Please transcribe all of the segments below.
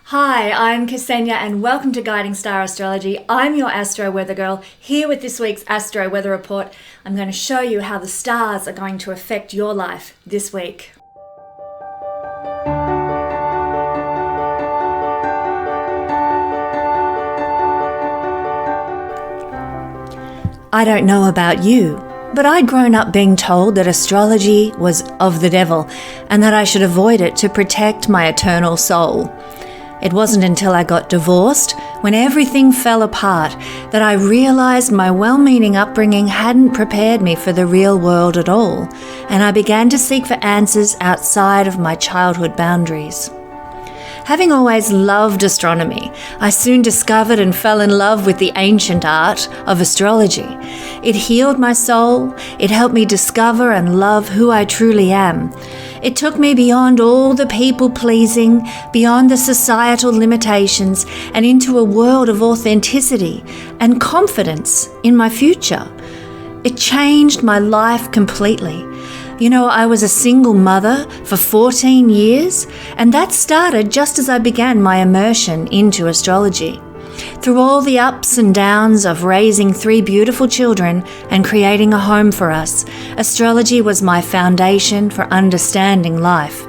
Hi, I'm Kesenya and welcome to Guiding Star Astrology. I'm your Astro Weather Girl, here with this week's Astro Weather Report. I'm going to show you how the stars are going to affect your life this week. I don't know about you, but I'd grown up being told that astrology was of the devil and that I should avoid it to protect my eternal soul. It wasn't until I got divorced, when everything fell apart, that I realized my well-meaning upbringing hadn't prepared me for the real world at all, and I began to seek for answers outside of my childhood boundaries. Having always loved astronomy, I soon discovered and fell in love with the ancient art of astrology. It healed my soul, it helped me discover and love who I truly am. It took me beyond all the people-pleasing, beyond the societal limitations, and into a world of authenticity and confidence in my future. It changed my life completely. You know, I was a single mother for 14 years, and that started just as I began my immersion into astrology. Through all the ups and downs of raising 3 beautiful children and creating a home for us, astrology was my foundation for understanding life.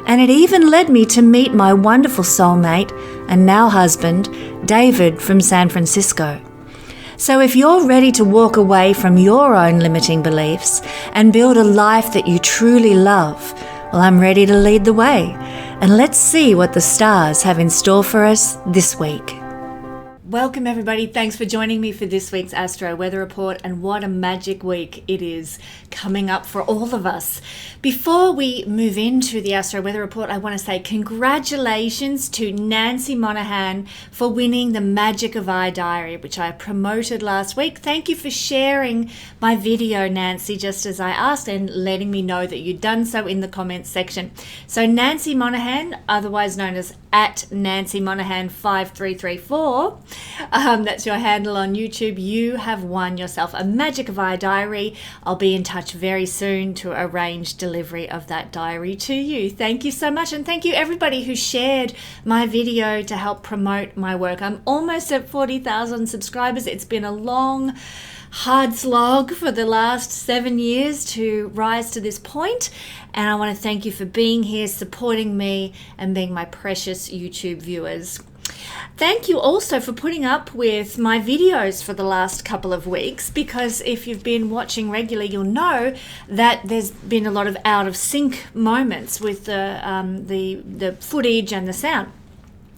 And it even led me to meet my wonderful soulmate and now husband, David from San Francisco. So if you're ready to walk away from your own limiting beliefs and build a life that you truly love, well, I'm ready to lead the way. And let's see what the stars have in store for us this week. Welcome everybody, thanks for joining me for this week's Astro Weather Report, and what a magic week it is coming up for all of us. Before we move into the Astro Weather Report, I want to say congratulations to Nancy Monahan for winning the Magic of I Diary, which I promoted last week. Thank you for sharing my video, Nancy, just as I asked, and letting me know that you'd done so in the comments section. So Nancy Monahan, otherwise known as @NancyMonahan5334, that's your handle on YouTube. You have won yourself a Magic of I Diary. I'll be in touch very soon to arrange delivery of that diary to you. Thank you so much, and thank you everybody who shared my video to help promote my work. I'm almost at 40,000 subscribers. It's been a long, hard slog for the last 7 years to rise to this point, and I want to thank you for being here, supporting me, and being my precious YouTube viewers. Thank you also for putting up with my videos for the last couple of weeks, because if you've been watching regularly, you'll know that there's been a lot of out of sync moments with the footage and the sound.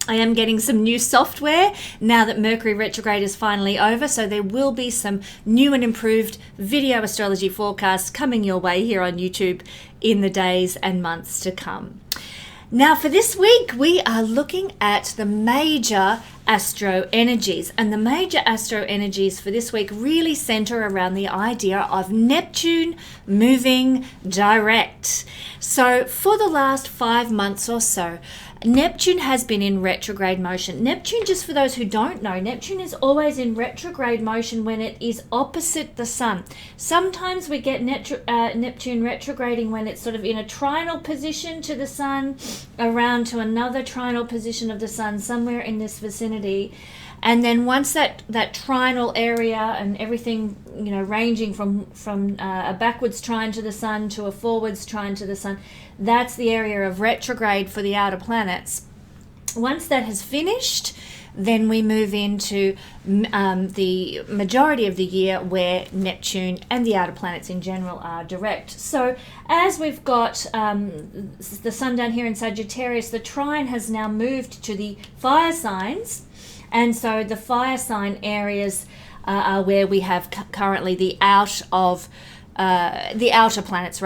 I am getting some new software now that Mercury retrograde is finally over, so there will be some new and improved video astrology forecasts coming your way here on YouTube in the days and months to come. Now for this week, we are looking at the major astro energies, and the major astro energies for this week really center around the idea of Neptune moving direct. So for the last 5 months or so, Neptune has been in retrograde motion. Neptune, just for those who don't know, Neptune is always in retrograde motion when it is opposite the sun. Sometimes we get Neptune retrograding when it's sort of in a trinal position to the sun, around to another trinal position of the sun, somewhere in this vicinity. And then once that trinal area and everything, you know, ranging from a backwards trine to the sun to a forwards trine to the sun, that's the area of retrograde for the outer planets. Once that has finished, then we move into the majority of the year where Neptune and the outer planets in general are direct. So as we've got the sun down here in Sagittarius, the trine has now moved to the fire signs. And so the fire sign areas are where we have currently the outer planets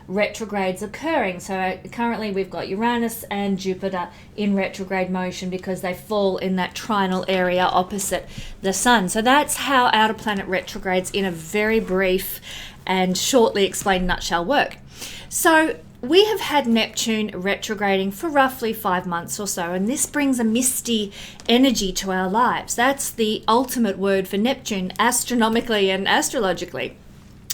retrogrades occurring. So currently we've got Uranus and Jupiter in retrograde motion because they fall in that trinal area opposite the sun. So that's how outer planet retrogrades in a very brief and shortly explained nutshell work. So we have had Neptune retrograding for roughly 5 months or so, and this brings a misty energy to our lives. That's the ultimate word for Neptune, astronomically and astrologically.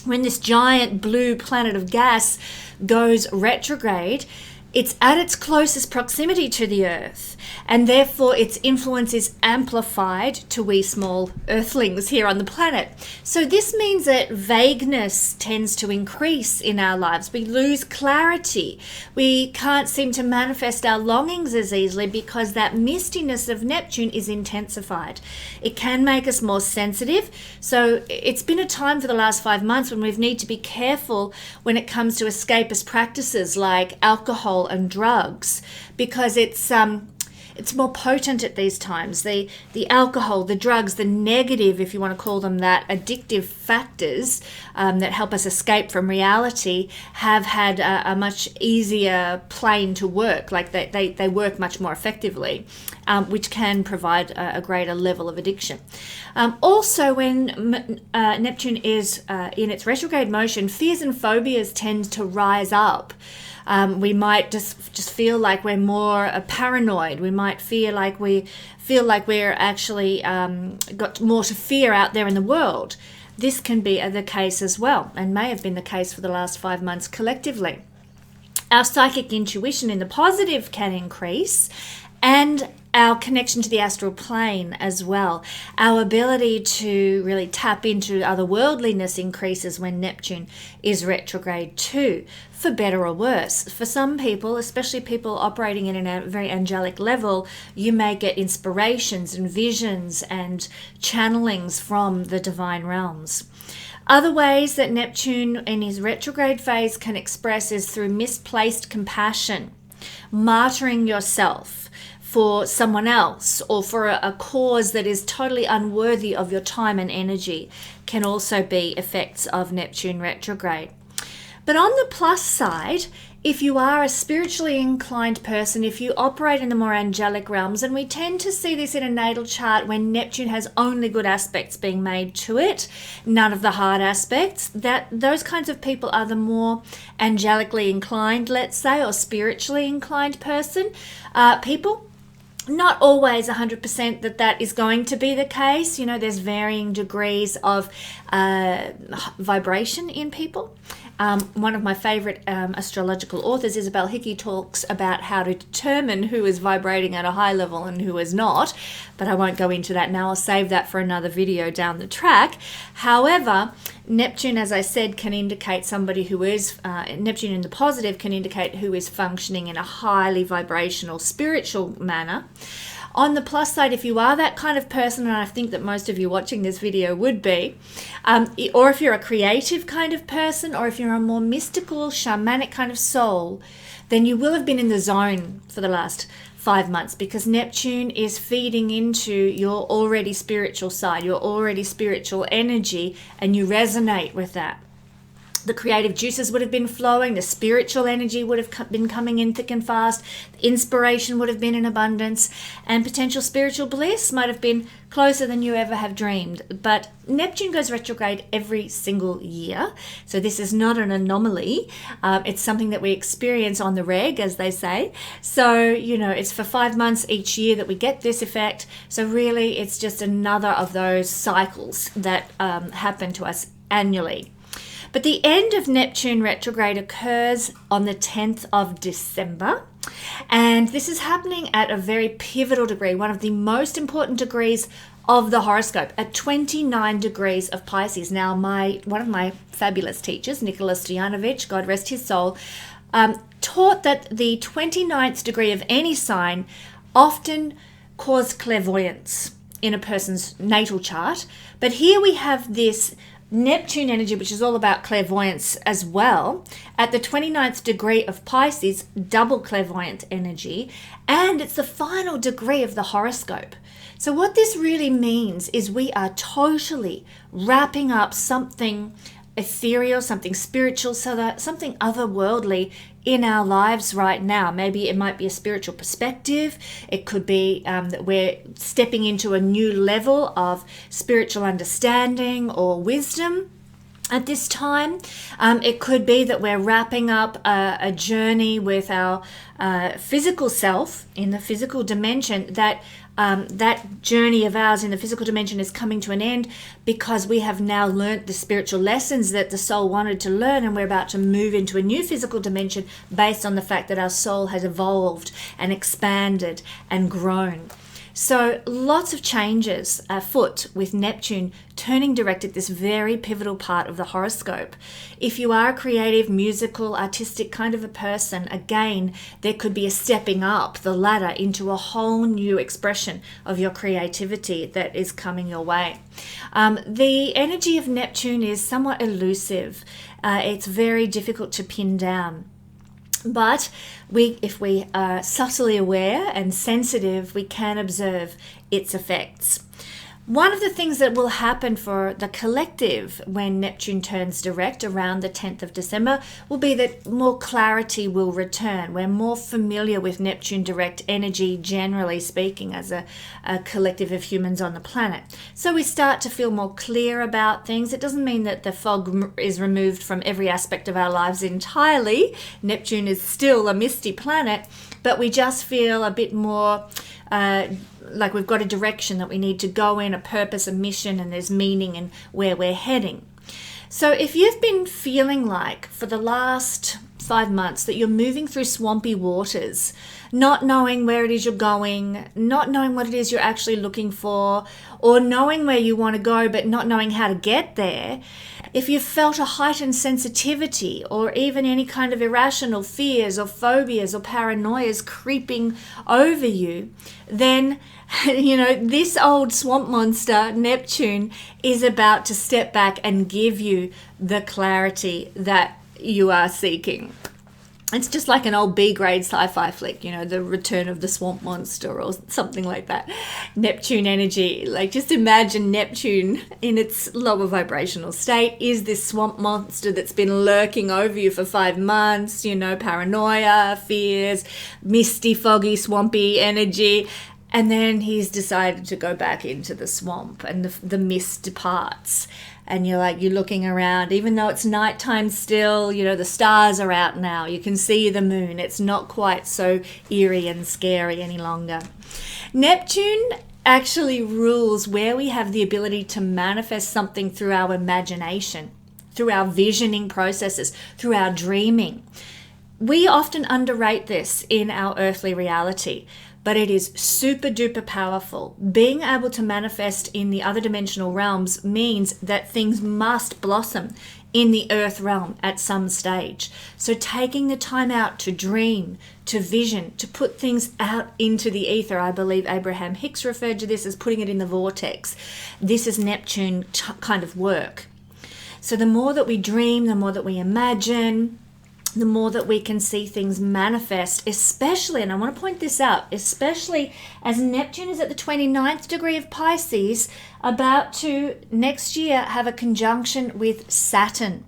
When this giant blue planet of gas goes retrograde, it's at its closest proximity to the Earth, and therefore its influence is amplified to we small earthlings here on the planet. So this means that vagueness tends to increase in our lives. We lose clarity. We can't seem to manifest our longings as easily because that mistiness of Neptune is intensified. It can make us more sensitive. So it's been a time for the last 5 months when we need to be careful when it comes to escapist practices like alcohol and drugs, because it's more potent at these times. The alcohol, the drugs, the negative, if you want to call them that, addictive factors that help us escape from reality have had a much easier plane to work. Like they work much more effectively, which can provide a greater level of addiction. Also, when Neptune is in its retrograde motion, fears and phobias tend to rise up. We might just feel like we're more paranoid. We might feel like we're actually got more to fear out there in the world. This can be the case as well, and may have been the case for the last 5 months collectively. Our psychic intuition in the positive can increase, and our connection to the astral plane as well. Our ability to really tap into otherworldliness increases when Neptune is retrograde too, for better or worse. For some people, especially people operating in a very angelic level, you may get inspirations and visions and channelings from the divine realms. Other ways that Neptune in his retrograde phase can express is through misplaced compassion, martyring yourself for someone else or for a cause that is totally unworthy of your time and energy, can also be effects of Neptune retrograde. But on the plus side, if you are a spiritually inclined person, if you operate in the more angelic realms, and we tend to see this in a natal chart when Neptune has only good aspects being made to it, none of the hard aspects, that those kinds of people are the more angelically inclined, let's say, or spiritually inclined people. Not always 100% that is going to be the case. You know, there's varying degrees of vibration in people. One of my favorite astrological authors, Isabel Hickey, talks about how to determine who is vibrating at a high level and who is not, but I won't go into that now. I'll save that for another video down the track. However, Neptune, as I said, can indicate somebody who is, Neptune in the positive can indicate who is functioning in a highly vibrational, spiritual manner. On the plus side, if you are that kind of person, and I think that most of you watching this video would be, or if you're a creative kind of person, or if you're a more mystical, shamanic kind of soul, then you will have been in the zone for the last 5 months, because Neptune is feeding into your already spiritual side, your already spiritual energy, and you resonate with that. The creative juices would have been flowing, the spiritual energy would have been coming in thick and fast, the inspiration would have been in abundance, and potential spiritual bliss might have been closer than you ever have dreamed. But Neptune goes retrograde every single year, so this is not an anomaly. It's something that we experience on the reg, as they say. So, you know, it's for 5 months each year that we get this effect. So really, it's just another of those cycles that happen to us annually. But the end of Neptune retrograde occurs on the 10th of December. And this is happening at a very pivotal degree, one of the most important degrees of the horoscope, at 29 degrees of Pisces. Now, one of my fabulous teachers, Nicholas Stoyanovich, God rest his soul, taught that the 29th degree of any sign often caused clairvoyance in a person's natal chart. But here we have this Neptune energy, which is all about clairvoyance as well, at the 29th degree of Pisces, double clairvoyant energy, and it's the final degree of the horoscope. So what this really means is we are totally wrapping up something ethereal, something spiritual, so that something otherworldly in our lives right now. Maybe it might be a spiritual perspective. It could be that we're stepping into a new level of spiritual understanding or wisdom. At this time, it could be that we're wrapping up a journey with our physical self in the physical dimension, that journey of ours in the physical dimension is coming to an end because we have now learnt the spiritual lessons that the soul wanted to learn, and we're about to move into a new physical dimension based on the fact that our soul has evolved and expanded and grown. So lots of changes afoot with Neptune turning direct at this very pivotal part of the horoscope. If you are a creative, musical, artistic kind of a person, again, there could be a stepping up the ladder into a whole new expression of your creativity that is coming your way. The energy of Neptune is somewhat elusive. It's very difficult to pin down. But if we are subtly aware and sensitive, we can observe its effects. One of the things that will happen for the collective when Neptune turns direct around the 10th of December will be that more clarity will return. We're more familiar with Neptune direct energy, generally speaking, as a collective of humans on the planet. So we start to feel more clear about things. It doesn't mean that the fog is removed from every aspect of our lives entirely. Neptune is still a misty planet, but we just feel a bit more like we've got a direction that we need to go in, a purpose, a mission, and there's meaning in where we're heading. So if you've been feeling like for the last 5 months that you're moving through swampy waters, not knowing where it is you're going, not knowing what it is you're actually looking for, or knowing where you want to go but not knowing how to get there, if you've felt a heightened sensitivity or even any kind of irrational fears or phobias or paranoias creeping over you, then this old swamp monster, Neptune, is about to step back and give you the clarity that you are seeking. It's just like an old B-grade sci-fi flick, The Return of the Swamp Monster or something like that. Neptune energy, like just imagine Neptune in its lower vibrational state is this swamp monster that's been lurking over you for 5 months, paranoia, fears, misty, foggy, swampy energy. And then he's decided to go back into the swamp and the mist departs. And you're looking around, even though it's nighttime still, the stars are out now. You can see the moon. It's not quite so eerie and scary any longer. Neptune actually rules where we have the ability to manifest something through our imagination, through our visioning processes, through our dreaming. We often underrate this in our earthly reality, but it is super duper powerful. Being able to manifest in the other dimensional realms means that things must blossom in the earth realm at some stage. So taking the time out to dream, to vision, to put things out into the ether. I believe Abraham Hicks referred to this as putting it in the vortex. This is Neptune kind of work. So the more that we dream, the more that we imagine, the more that we can see things manifest, especially, and I want to point this out, especially as Neptune is at the 29th degree of Pisces, about to next year have a conjunction with Saturn.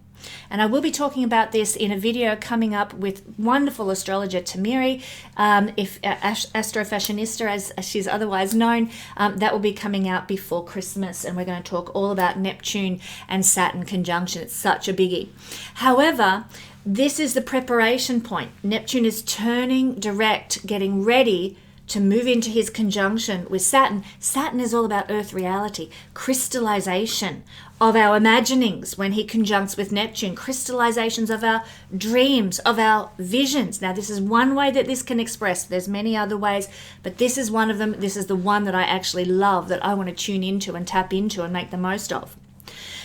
And I will be talking about this in a video coming up with wonderful astrologer Tamiri, Astrofashionista as she's otherwise known. That will be coming out before Christmas, and we're going to talk all about Neptune and Saturn conjunction. It's such a biggie. However, this is the preparation point. Neptune is turning direct, getting ready to move into his conjunction with Saturn. Saturn is all about earth reality, crystallization of our imaginings when he conjuncts with Neptune, crystallizations of our dreams, of our visions. Now, this is one way that this can express. There's many other ways, but this is one of them. This is the one that I actually love, that I want to tune into and tap into and make the most of.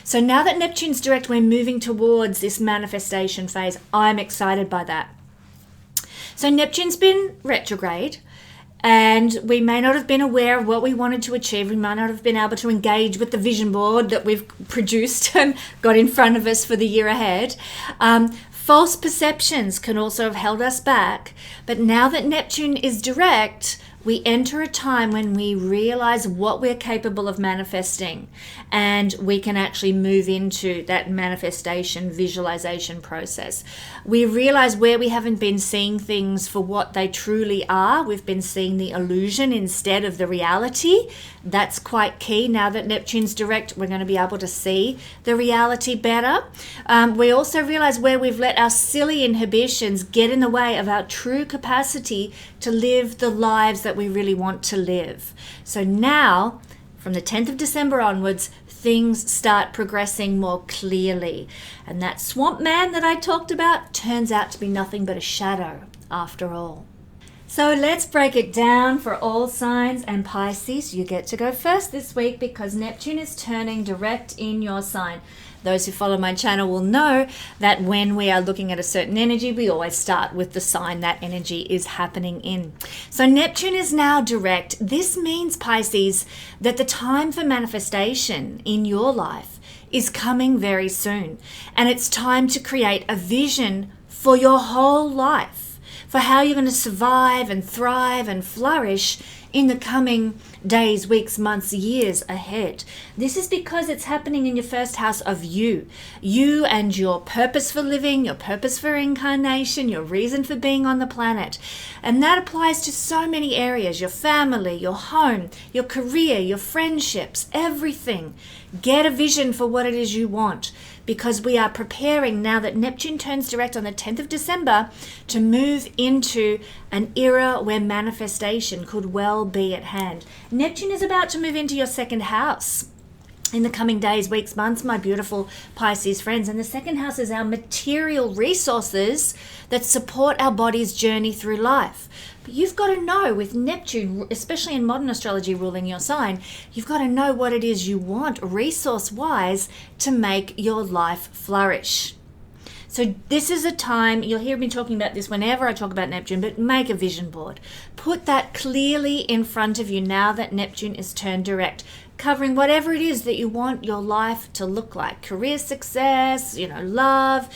So now that Neptune's direct, we're moving towards this manifestation phase. I'm excited by that. So Neptune's been retrograde, and we may not have been aware of what we wanted to achieve. We might not have been able to engage with the vision board that we've produced and got in front of us for the year ahead. False perceptions can also have held us back. But now that Neptune is direct, we enter a time when we realize what we're capable of manifesting, and we can actually move into that manifestation visualization process. We realize where we haven't been seeing things for what they truly are. We've been seeing the illusion instead of the reality. That's quite key. Now that Neptune's direct, we're going to be able to see the reality better. We also realize where we've let our silly inhibitions get in the way of our true capacity to live the lives that we really want to live. So now, from the 10th of December onwards, things start progressing more clearly. And that swamp man that I talked about turns out to be nothing but a shadow after all. So let's break it down for all signs, and Pisces, you get to go first this week because Neptune is turning direct in your sign. Those who follow my channel will know that when we are looking at a certain energy, we always start with the sign that energy is happening in. So Neptune is now direct. This means, Pisces, that the time for manifestation in your life is coming very soon. And it's time to create a vision for your whole life, for how you're going to survive and thrive and flourish in the coming days, weeks, months, years ahead. This is because it's happening in your first house of you and your purpose for living, your purpose for incarnation, your reason for being on the planet. And that applies to so many areas: your family, your home, your career, your friendships, everything. Get a vision for what it is you want, because we are preparing, now that Neptune turns direct on the 10th of December, to move into an era where manifestation could well be at hand. Neptune is about to move into your second house in the coming days, weeks, months, my beautiful Pisces friends. And the second house is our material resources that support our body's journey through life. But you've got to know, with Neptune, especially in modern astrology ruling your sign, you've got to know what it is you want resource-wise to make your life flourish. So this is a time, you'll hear me talking about this whenever I talk about Neptune, but make a vision board. Put that clearly in front of you now that Neptune is turned direct, covering whatever it is that you want your life to look like. Career success, love,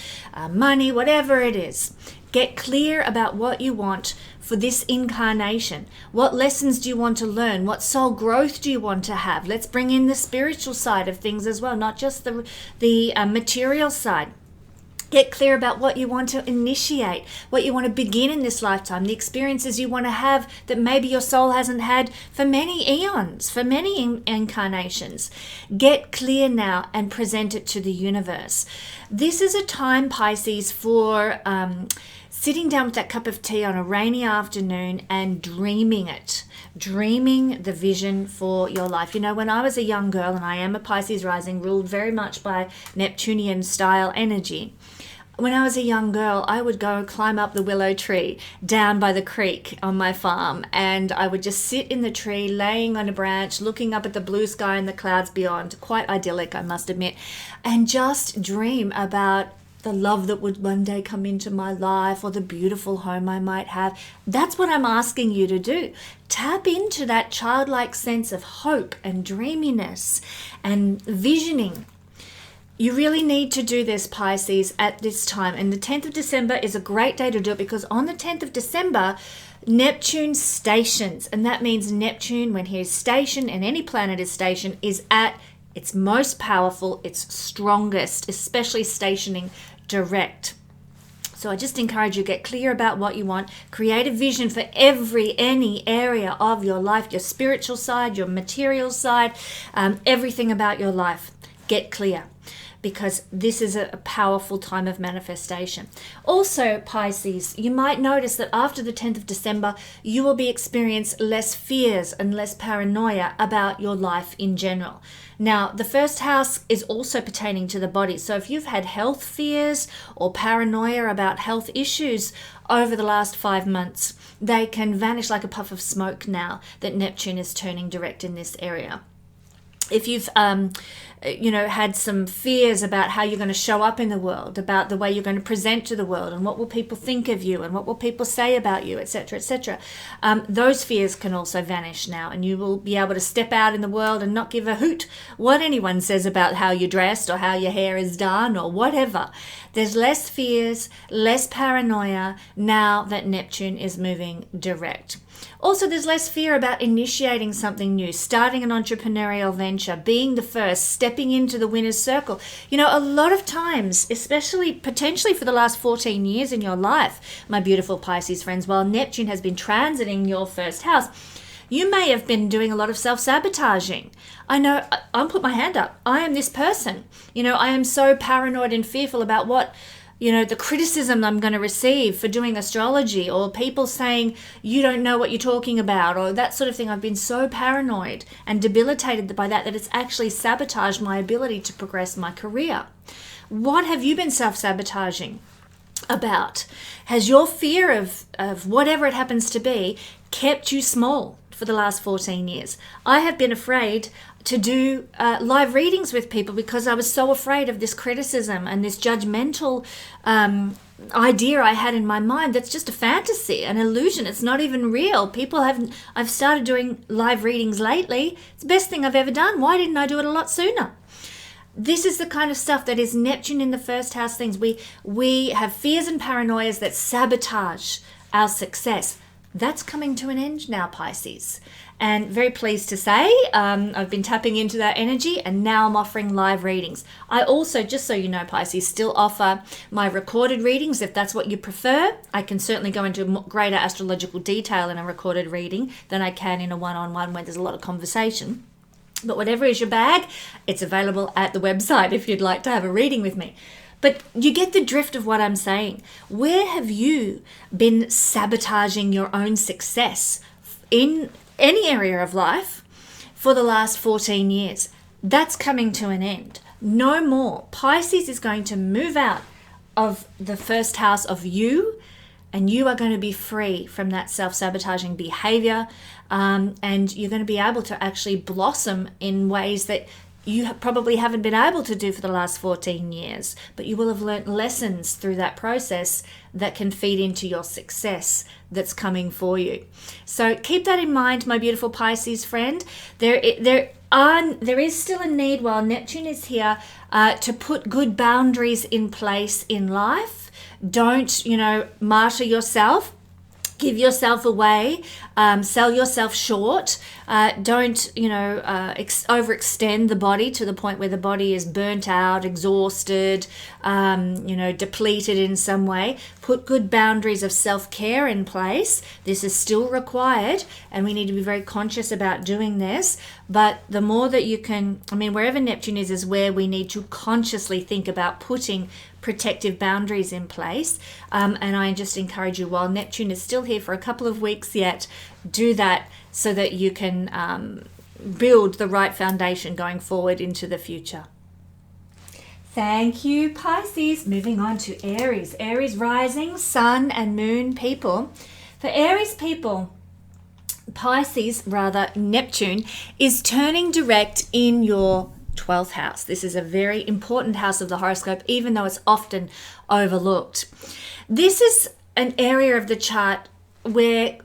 money, whatever it is. Get clear about what you want for this incarnation. What lessons do you want to learn? What soul growth do you want to have? Let's bring in the spiritual side of things as well, not just the material side. Get clear about what you want to initiate, what you want to begin in this lifetime, the experiences you want to have that maybe your soul hasn't had for many eons, for many incarnations. Get clear now and present it to the universe. This is a time, Pisces, for sitting down with that cup of tea on a rainy afternoon and dreaming it. Dreaming the vision for your life. When I was a young girl, and I am a Pisces rising, ruled very much by Neptunian style energy. When I was a young girl, I would go climb up the willow tree down by the creek on my farm, and I would just sit in the tree, laying on a branch, looking up at the blue sky and the clouds beyond. Quite idyllic, I must admit, and just dream about the love that would one day come into my life, or the beautiful home I might have. That's what I'm asking you to do. Tap into that childlike sense of hope and dreaminess and visioning. You really need to do this, Pisces, at this time. And the 10th of December is a great day to do it, because on the 10th of December, Neptune stations. And that means Neptune, when he is stationed, and any planet is stationed, is at its most powerful, its strongest, especially stationing direct. So I just encourage you to get clear about what you want. Create a vision for any area of your life, your spiritual side, your material side, everything about your life. Get clear, because this is a powerful time of manifestation. Also, Pisces, you might notice that after the 10th of December, you will be experiencing less fears and less paranoia about your life in general. Now, the first house is also pertaining to the body. So if you've had health fears or paranoia about health issues over the last 5 months, they can vanish like a puff of smoke now that Neptune is turning direct in this area. If you've had some fears about how you're going to show up in the world, about the way you're going to present to the world, and what will people think of you, and what will people say about you, etc., etc. Those fears can also vanish now, and you will be able to step out in the world and not give a hoot what anyone says about how you're dressed or how your hair is done or whatever. There's less fears, less paranoia now that Neptune is moving direct. Also, there's less fear about initiating something new, starting an entrepreneurial venture, being the first, stepping into the winner's circle. You know, a lot of times, especially potentially for the last 14 years in your life, my beautiful Pisces friends, while Neptune has been transiting your first house, you may have been doing a lot of self-sabotaging. I know, I'll put my hand up. I am this person. You know, I am so paranoid and fearful about what, you know, the criticism I'm going to receive for doing astrology, or people saying you don't know what you're talking about, or that sort of thing. I've been so paranoid and debilitated by that it's actually sabotaged my ability to progress my career. What have you been self-sabotaging about? Has your fear of whatever it happens to be kept you small for the last 14 years? I have been afraid to do live readings with people because I was so afraid of this criticism and this judgmental idea I had in my mind that's just a fantasy, an illusion. It's not even real. I've started doing live readings lately. It's the best thing I've ever done. Why didn't I do it a lot sooner? This is the kind of stuff that is Neptune in the first house things. We have fears and paranoias that sabotage our success. That's coming to an end now, Pisces. And very pleased to say, I've been tapping into that energy, and now I'm offering live readings. I also, just so you know, Pisces, still offer my recorded readings if that's what you prefer. I can certainly go into greater astrological detail in a recorded reading than I can in a one-on-one where there's a lot of conversation. But whatever is your bag, it's available at the website if you'd like to have a reading with me. But you get the drift of what I'm saying. Where have you been sabotaging your own success in any area of life for the last 14 years? That's coming to an end. No more. Pisces is going to move out of the first house of you, and you are going to be free from that self-sabotaging behavior, and you're going to be able to actually blossom in ways that you probably haven't been able to do for the last 14 years, but you will have learnt lessons through that process that can feed into your success that's coming for you. So keep that in mind, my beautiful Pisces friend. There is still a need while Neptune is here to put good boundaries in place in life. Don't, martyr yourself. Give yourself away, sell yourself short. Don't, overextend the body to the point where the body is burnt out, exhausted, depleted in some way. Put good boundaries of self-care in place. This is still required, and we need to be very conscious about doing this. But the more that you can, wherever Neptune is where we need to consciously think about putting protective boundaries in place. And I just encourage you, while Neptune is still here for a couple of weeks yet, do that so that you can build the right foundation going forward into the future. Thank you, Pisces. Moving on to Aries. Aries rising, sun and moon people. For Aries people, Neptune is turning direct in your 12th house. This is a very important house of the horoscope, even though it's often overlooked. This is an area of the chart where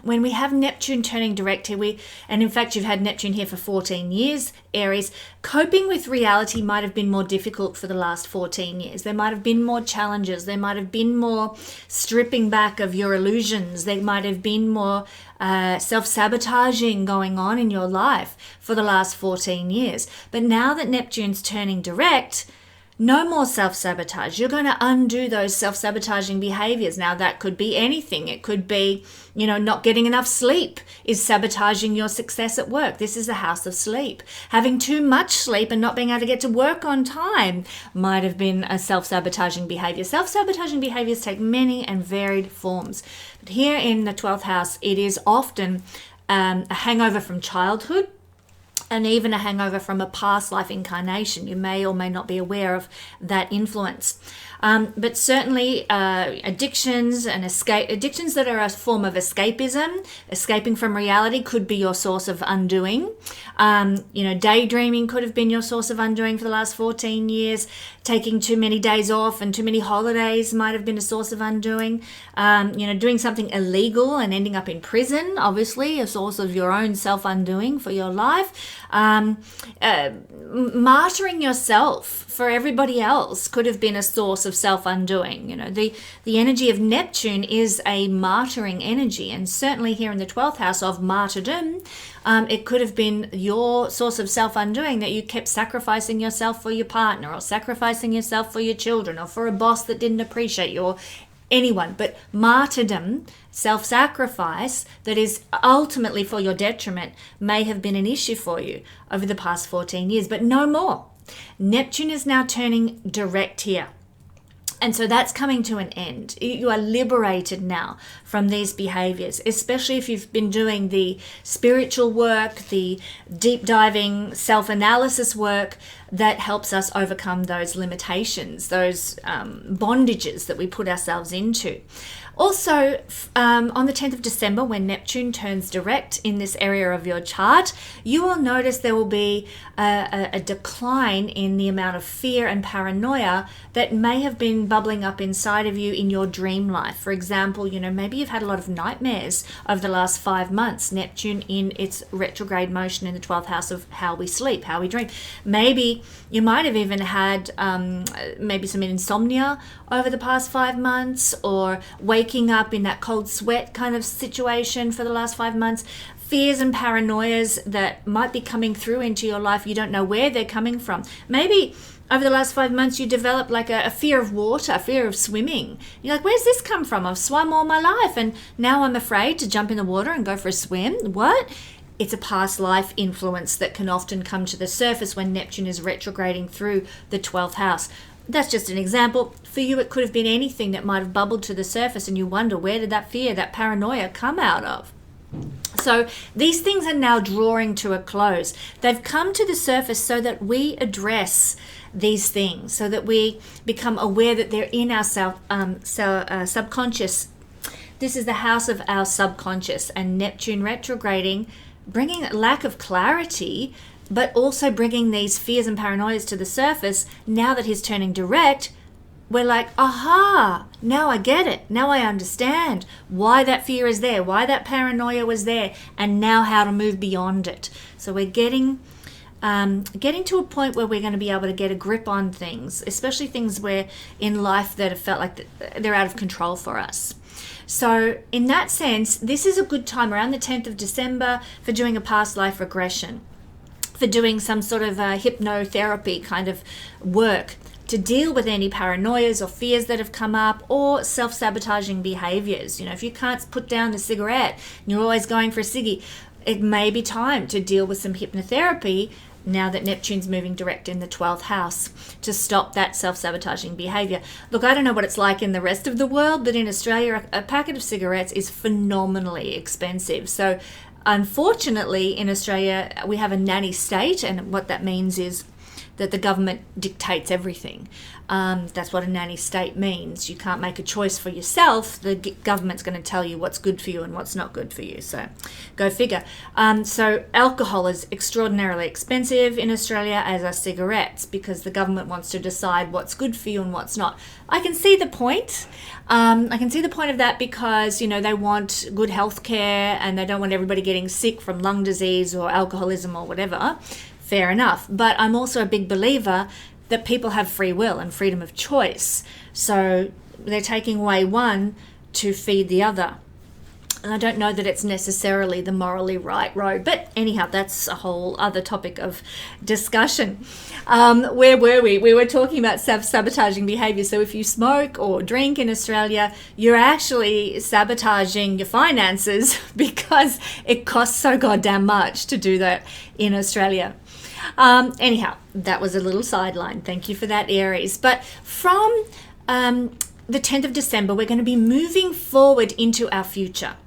when we have Neptune turning direct here, and in fact you've had Neptune here for 14 years, Aries, coping with reality might have been more difficult for the last 14 years. There might have been more challenges. There might have been more stripping back of your illusions. There might have been more self-sabotaging going on in your life for the last 14 years. But now that Neptune's turning direct, no more self-sabotage. You're going to undo those self-sabotaging behaviors. Now, that could be anything. It could be, not getting enough sleep is sabotaging your success at work. This is the house of sleep. Having too much sleep and not being able to get to work on time might have been a self-sabotaging behavior. Self-sabotaging behaviors take many and varied forms. But here in the 12th house, it is often a hangover from childhood, and even a hangover from a past life incarnation. You may or may not be aware of that influence. But certainly addictions that are a form of escapism, escaping from reality, could be your source of undoing. Daydreaming could have been your source of undoing for the last 14 years. Taking too many days off and too many holidays might have been a source of undoing. Doing something illegal and ending up in prison, obviously a source of your own self-undoing for your life. Martyring yourself for everybody else could have been a source of self-undoing. You know, the energy of Neptune is a martyring energy, and certainly here in the 12th house of martyrdom, it could have been your source of self-undoing, that you kept sacrificing yourself for your partner, or sacrificing yourself for your children, or for a boss that didn't appreciate you, or anyone. But martyrdom, self-sacrifice that is ultimately for your detriment, may have been an issue for you over the past 14 years, but no more. Neptune is now turning direct here. And so that's coming to an end. You are liberated now from these behaviors, especially if you've been doing the spiritual work, the deep diving self-analysis work that helps us overcome those limitations, those bondages that we put ourselves into. Also, on the 10th of December, when Neptune turns direct in this area of your chart, you will notice there will be a decline in the amount of fear and paranoia that may have been bubbling up inside of you in your dream life. For example, you know, maybe you've had a lot of nightmares over the last 5 months. Neptune in its retrograde motion in the 12th house of how we sleep, how we dream. Maybe you might have even had maybe some insomnia over the past 5 months, or waking up in that cold sweat kind of situation for the last 5 months. Fears and paranoias that might be coming through into your life, you don't know where they're coming from. Maybe over the last 5 months you developed like a fear of water, a fear of swimming. You're like, where's this come from? I've swum all my life and now I'm afraid to jump in the water and go for a swim. What? It's a past life influence that can often come to the surface when Neptune is retrograding through the 12th house. That's just an example. For you, it could have been anything that might have bubbled to the surface, and you wonder, where did that fear, that paranoia come out of? So these things are now drawing to a close. They've come to the surface so that we address these things, so that we become aware that they're in our subconscious. This is the house of our subconscious, and Neptune retrograding, bringing lack of clarity, but also bringing these fears and paranoias to the surface. Now that he's turning direct, we're like, aha, now I get it. Now I understand why that fear is there, why that paranoia was there, and now how to move beyond it. So we're getting to a point where we're going to be able to get a grip on things, especially things where in life that have felt like they're out of control for us. So in that sense, this is a good time around the 10th of December for doing a past life regression, for doing some sort of hypnotherapy kind of work to deal with any paranoias or fears that have come up, or self-sabotaging behaviors. You know, if you can't put down the cigarette and you're always going for a ciggy, it may be time to deal with some hypnotherapy now that Neptune's moving direct in the 12th house, to stop that self-sabotaging behavior. Look, I don't know what it's like in the rest of the world, but in Australia, a packet of cigarettes is phenomenally expensive. So unfortunately, in Australia, we have a nanny state, and what that means is that the government dictates everything. That's what a nanny state means. You can't make a choice for yourself. The government's going to tell you what's good for you and what's not good for you. So go figure. So alcohol is extraordinarily expensive in Australia, as are cigarettes, because the government wants to decide what's good for you and what's not. I can see the point. I can see the point of that, because, you know, they want good health care and they don't want everybody getting sick from lung disease or alcoholism or whatever. Fair enough. But I'm also a big believer that people have free will and freedom of choice. So they're taking away one to feed the other. And I don't know that it's necessarily the morally right road. But anyhow, that's a whole other topic of discussion. Where were we? We were talking about self-sabotaging behavior. So if you smoke or drink in Australia, you're actually sabotaging your finances, because it costs so goddamn much to do that in Australia. Anyhow, that was a little sideline. Thank you for that, Aries. But from the 10th of December, we're going to be moving forward into our future.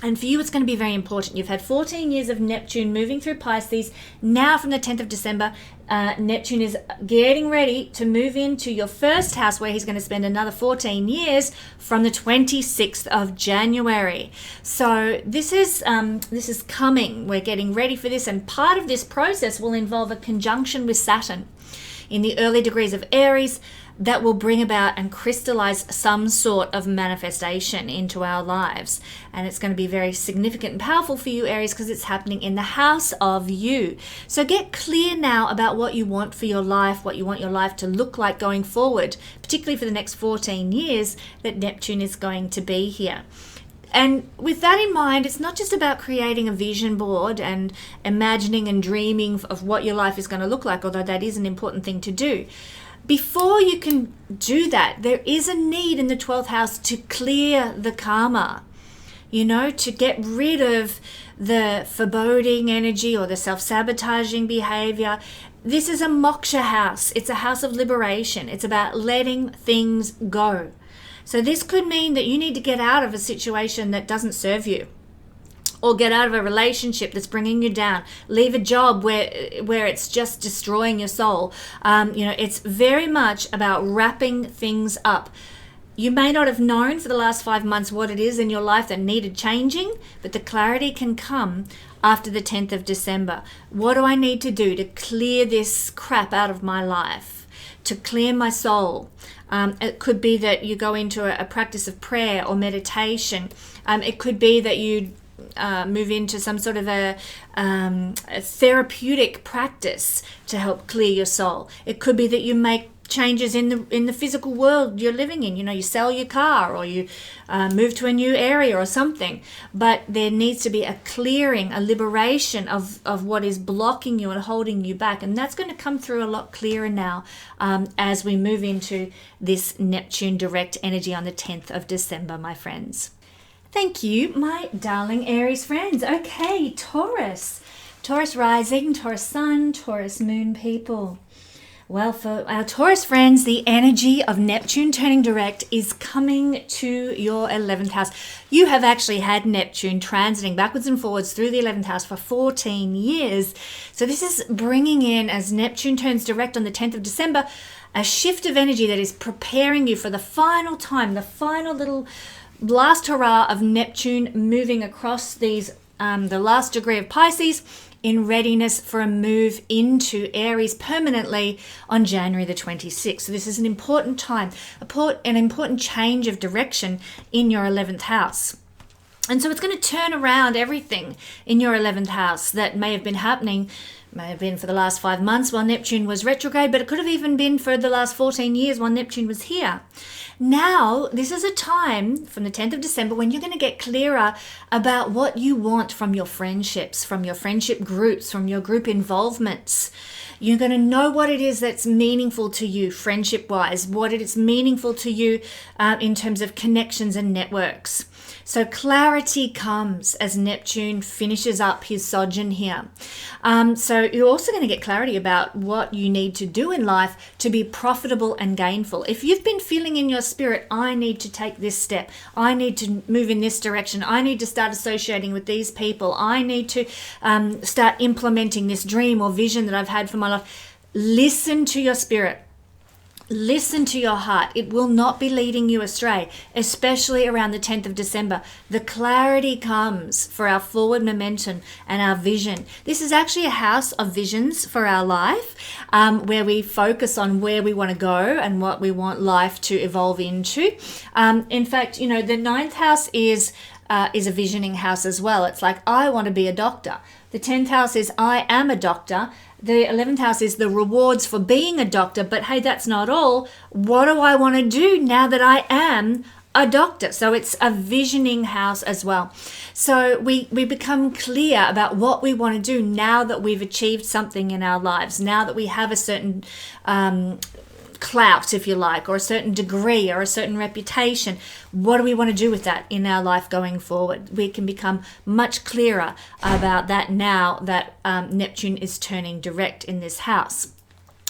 And for you, it's going to be very important. You've had 14 years of Neptune moving through Pisces. Now from the 10th of December, Neptune is getting ready to move into your first house, where he's going to spend another 14 years from the 26th of January. So this is coming. We're getting ready for this. And part of this process will involve a conjunction with Saturn in the early degrees of Aries. that will bring about and crystallize some sort of manifestation into our lives. And it's going to be very significant and powerful for you, Aries, because it's happening in the house of you. So get clear now about what you want for your life, what you want your life to look like going forward, particularly for the next 14 years that Neptune is going to be here. And with that in mind, it's not just about creating a vision board and imagining and dreaming of what your life is going to look like, although that is an important thing to do. Before you can do that, there is a need in the 12th house to clear the karma, to get rid of the foreboding energy or the self-sabotaging behavior. This is a moksha house. It's a house of liberation. It's about letting things go. So this could mean that you need to get out of a situation that doesn't serve you, or get out of a relationship that's bringing you down, leave a job where it's just destroying your soul. It's very much about wrapping things up. You may not have known for the last 5 months what it is in your life that needed changing, but the clarity can come after the 10th of December. What do I need to do to clear this crap out of my life, to clear my soul? It could be that you go into a practice of prayer or meditation. It could be that you move into some sort of a therapeutic practice to help clear your soul. It could be that you make changes in the physical world you're living in. You sell your car, or you move to a new area or something. But there needs to be a clearing, a liberation of what is blocking you and holding you back. And that's going to come through a lot clearer now as we move into this Neptune direct energy on the 10th of December, my friends. Thank you, my darling Aries friends. Okay, Taurus rising, Taurus sun, Taurus moon people. Well, for our Taurus friends, the energy of Neptune turning direct is coming to your 11th house. You have actually had Neptune transiting backwards and forwards through the 11th house for 14 years. So this is bringing in, as Neptune turns direct on the 10th of December, a shift of energy that is preparing you for the final time, the final little last hurrah of Neptune moving across the last degree of Pisces, in readiness for a move into Aries permanently on January the 26th. So this is an important time, an important change of direction in your 11th house. And so it's going to turn around everything in your 11th house that may have been for the last 5 months while Neptune was retrograde, but it could have even been for the last 14 years while Neptune was here. Now, this is a time from the 10th of December when you're going to get clearer about what you want from your friendships, from your friendship groups, from your group involvements. You're going to know what it is that's meaningful to you friendship-wise, what it is meaningful to you in terms of connections and networks. So clarity comes as Neptune finishes up his sojourn here. So you're also going to get clarity about what you need to do in life to be profitable and gainful. If you've been feeling in your spirit, I need to take this step, I need to move in this direction, I need to start associating with these people, I need to start implementing this dream or vision that I've had for my life, listen to your spirit. Listen to your heart. It will not be leading you astray, especially around the 10th of December. The clarity comes for our forward momentum and our vision. This is actually a house of visions for our life, where we focus on where we want to go and what we want life to evolve into. In fact, the 9th house is a visioning house as well. It's like, I want to be a doctor. The 10th house is, I am a doctor. The 11th house is the rewards for being a doctor. But hey, that's not all. What do I want to do now that I am a doctor? So it's a visioning house as well. So we become clear about what we want to do now that we've achieved something in our lives, now that we have a certain clout, if you like, or a certain degree or a certain reputation. What do we want to do with that in our life going forward? We can become much clearer about that now that Neptune is turning direct in this house.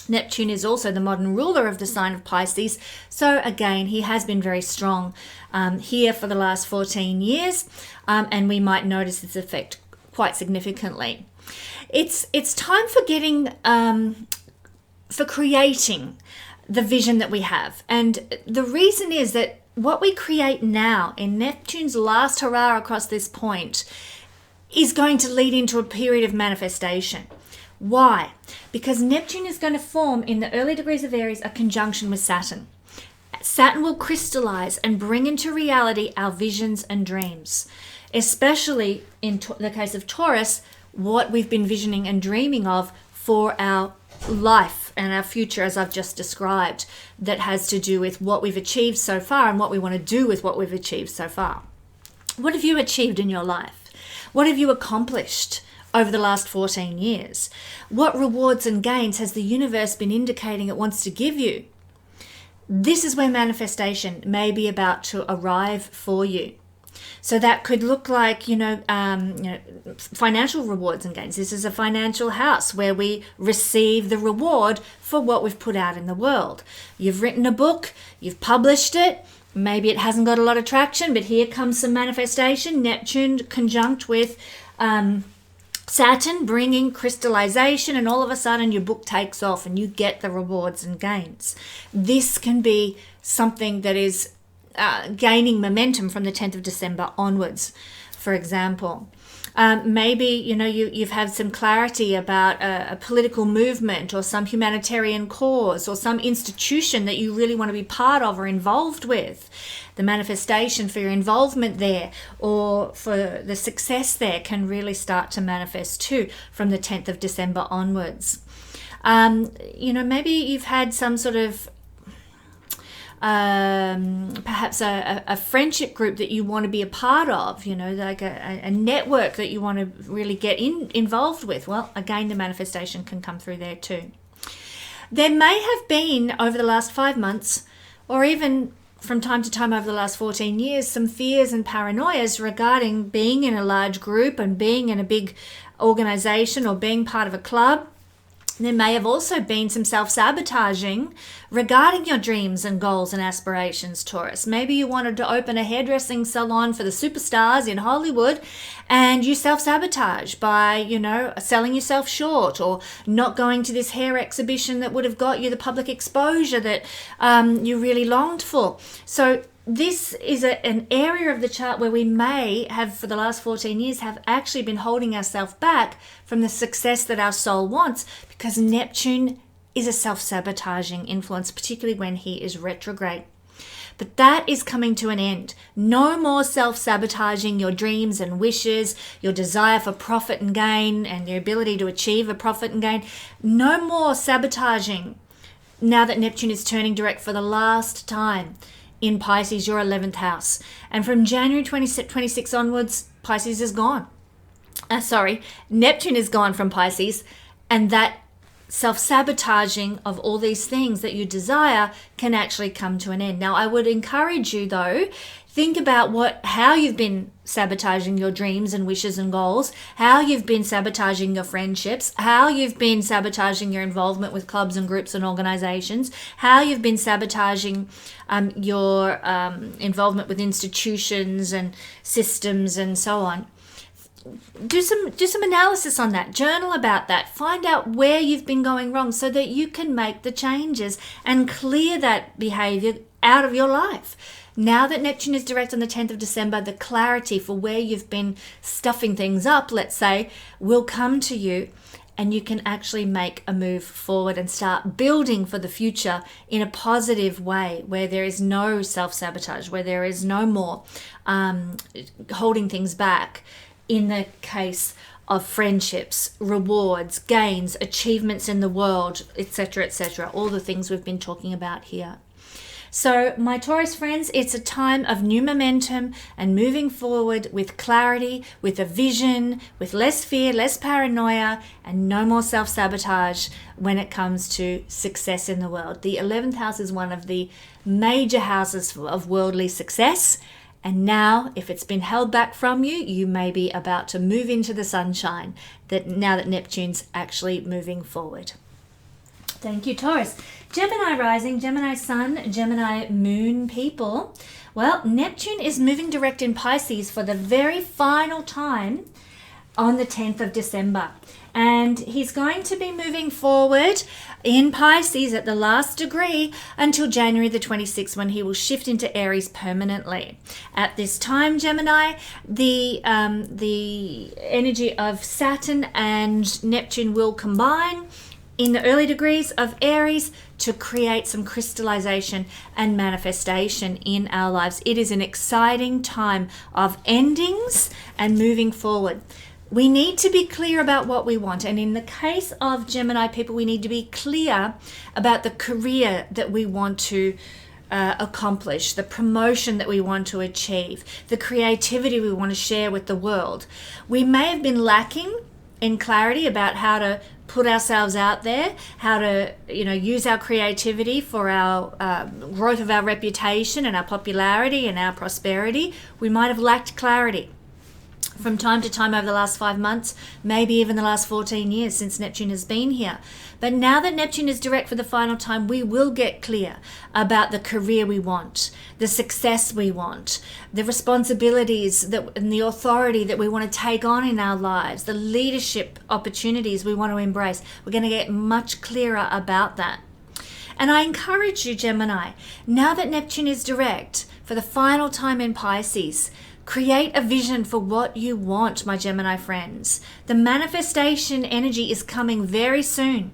Neptune is also the modern ruler of the sign of Pisces. So again, he has been very strong here for the last 14 years, and we might notice its effect quite significantly. It's time for creating the vision that we have. And the reason is that what we create now in Neptune's last hurrah across this point is going to lead into a period of manifestation. Why? Because Neptune is going to form in the early degrees of Aries a conjunction with Saturn. Saturn will crystallize and bring into reality our visions and dreams, especially in the case of Taurus, what we've been visioning and dreaming of for our life and our future, as I've just described, that has to do with what we've achieved so far and what we want to do with what we've achieved so far. What have you achieved in your life? What have you accomplished over the last 14 years? What rewards and gains has the universe been indicating it wants to give you? This is where manifestation may be about to arrive for you. So that could look like, financial rewards and gains. This is a financial house where we receive the reward for what we've put out in the world. You've written a book, you've published it. Maybe it hasn't got a lot of traction, but here comes some manifestation. Neptune conjunct with Saturn, bringing crystallization, and all of a sudden your book takes off and you get the rewards and gains. This can be something that is gaining momentum from the 10th of December onwards, for example. Maybe, you've had some clarity about a political movement or some humanitarian cause or some institution that you really want to be part of or involved with. The manifestation for your involvement there or for the success there can really start to manifest too from the 10th of December onwards. Maybe you've had some sort of perhaps a friendship group that you want to be a part of, like a network that you want to really get involved with. Well, again, the manifestation can come through there too. There may have been over the last 5 months, or even from time to time over the last 14 years, some fears and paranoias regarding being in a large group and being in a big organization or being part of a club. There may have also been some self-sabotaging regarding your dreams and goals and aspirations, Taurus. Maybe you wanted to open a hairdressing salon for the superstars in Hollywood and you self-sabotage by, selling yourself short or not going to this hair exhibition that would have got you the public exposure that you really longed for. So this is an area of the chart where we may have, for the last 14 years, have actually been holding ourselves back from the success that our soul wants, because Neptune is a self-sabotaging influence, particularly when he is retrograde. But that is coming to an end. No more self-sabotaging your dreams and wishes, your desire for profit and gain, and your ability to achieve a profit and gain. No more sabotaging now that Neptune is turning direct for the last time in Pisces, your 11th house. And from January 2026 onwards, Pisces is gone. Neptune is gone from Pisces, and that self-sabotaging of all these things that you desire can actually come to an end. Now, I would encourage you, though, think about how you've been sabotaging your dreams and wishes and goals, how you've been sabotaging your friendships, how you've been sabotaging your involvement with clubs and groups and organizations, how you've been sabotaging your involvement with institutions and systems and so on. Do some analysis on that. Journal about that. Find out where you've been going wrong so that you can make the changes and clear that behavior out of your life. Now that Neptune is direct on the 10th of December, the clarity for where you've been stuffing things up, let's say, will come to you, and you can actually make a move forward and start building for the future in a positive way, where there is no self-sabotage, where there is no more holding things back in the case of friendships, rewards, gains, achievements in the world, etc., all the things we've been talking about here. So my Taurus friends, it's a time of new momentum and moving forward with clarity, with a vision, with less fear, less paranoia, and no more self-sabotage when it comes to success in the world. The 11th house is one of the major houses of worldly success. And now, if it's been held back from you, you may be about to move into the sunshine now that Neptune's actually moving forward. Thank you, Taurus. Gemini rising, Gemini sun, Gemini moon people. Well, Neptune is moving direct in Pisces for the very final time on the 10th of December. And he's going to be moving forward in Pisces at the last degree until January the 26th, when he will shift into Aries permanently. At this time, Gemini, the energy of Saturn and Neptune will combine in the early degrees of Aries to create some crystallization and manifestation in our lives. It is an exciting time of endings and moving forward. We need to be clear about what we want. And in the case of Gemini people, we need to be clear about the career that we want to accomplish, the promotion that we want to achieve, the creativity we want to share with the world. We may have been lacking in clarity about how to put ourselves out there, how to use our creativity for our growth of our reputation and our popularity and our prosperity. We might have lacked clarity from time to time over the last 5 months, maybe even the last 14 years since Neptune has been here. But now that Neptune is direct for the final time, we will get clear about the career we want, the success we want, the responsibilities and the authority that we want to take on in our lives, the leadership opportunities we want to embrace. We're going to get much clearer about that. And I encourage you, Gemini, now that Neptune is direct for the final time in Pisces, create a vision for what you want, my Gemini friends. The manifestation energy is coming very soon.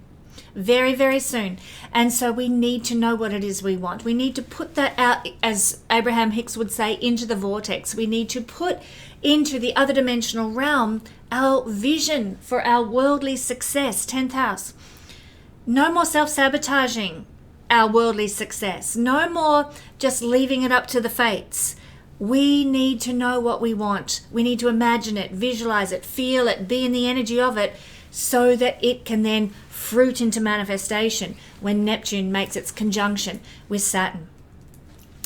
Very, very soon. And so we need to know what it is we want. We need to put that out, as Abraham Hicks would say, into the vortex. We need to put into the other dimensional realm our vision for our worldly success, 10th house. No more self-sabotaging our worldly success. No more just leaving it up to the fates. We need to know what we want. We need to imagine it, visualize it, feel it, be in the energy of it, so that it can then fruit into manifestation when Neptune makes its conjunction with Saturn.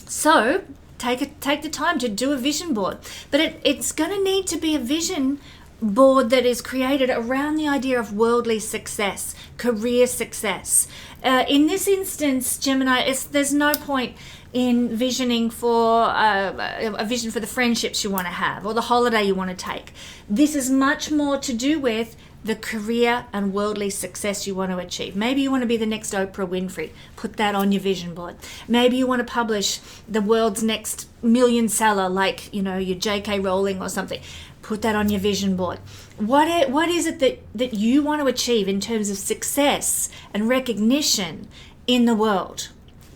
So take the time to do a vision board. But it's going to need to be a vision board that is created around the idea of worldly success, career success. In this instance, Gemini, there's no point in visioning for a vision for the friendships you want to have or the holiday you want to take. This is much more to do with the career and worldly success you want to achieve. Maybe you want to be the next Oprah Winfrey. Put that on your vision board. Maybe you want to publish the world's next million seller, like your J.K. Rowling or something. Put that on your vision board. What is it that you want to achieve in terms of success and recognition in the world?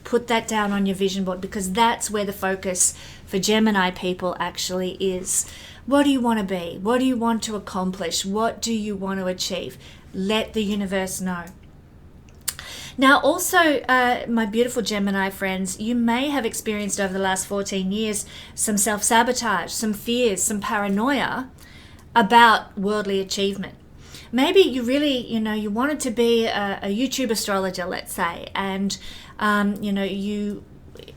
Put that down on your vision board, because that's where the focus for Gemini people actually is. What do you want to be? What do you want to accomplish? What do you want to achieve? Let the universe know. Now, also, my beautiful Gemini friends, you may have experienced over the last 14 years some self-sabotage, some fears, some paranoia about worldly achievement. Maybe you really, you wanted to be a YouTube astrologer, let's say, and you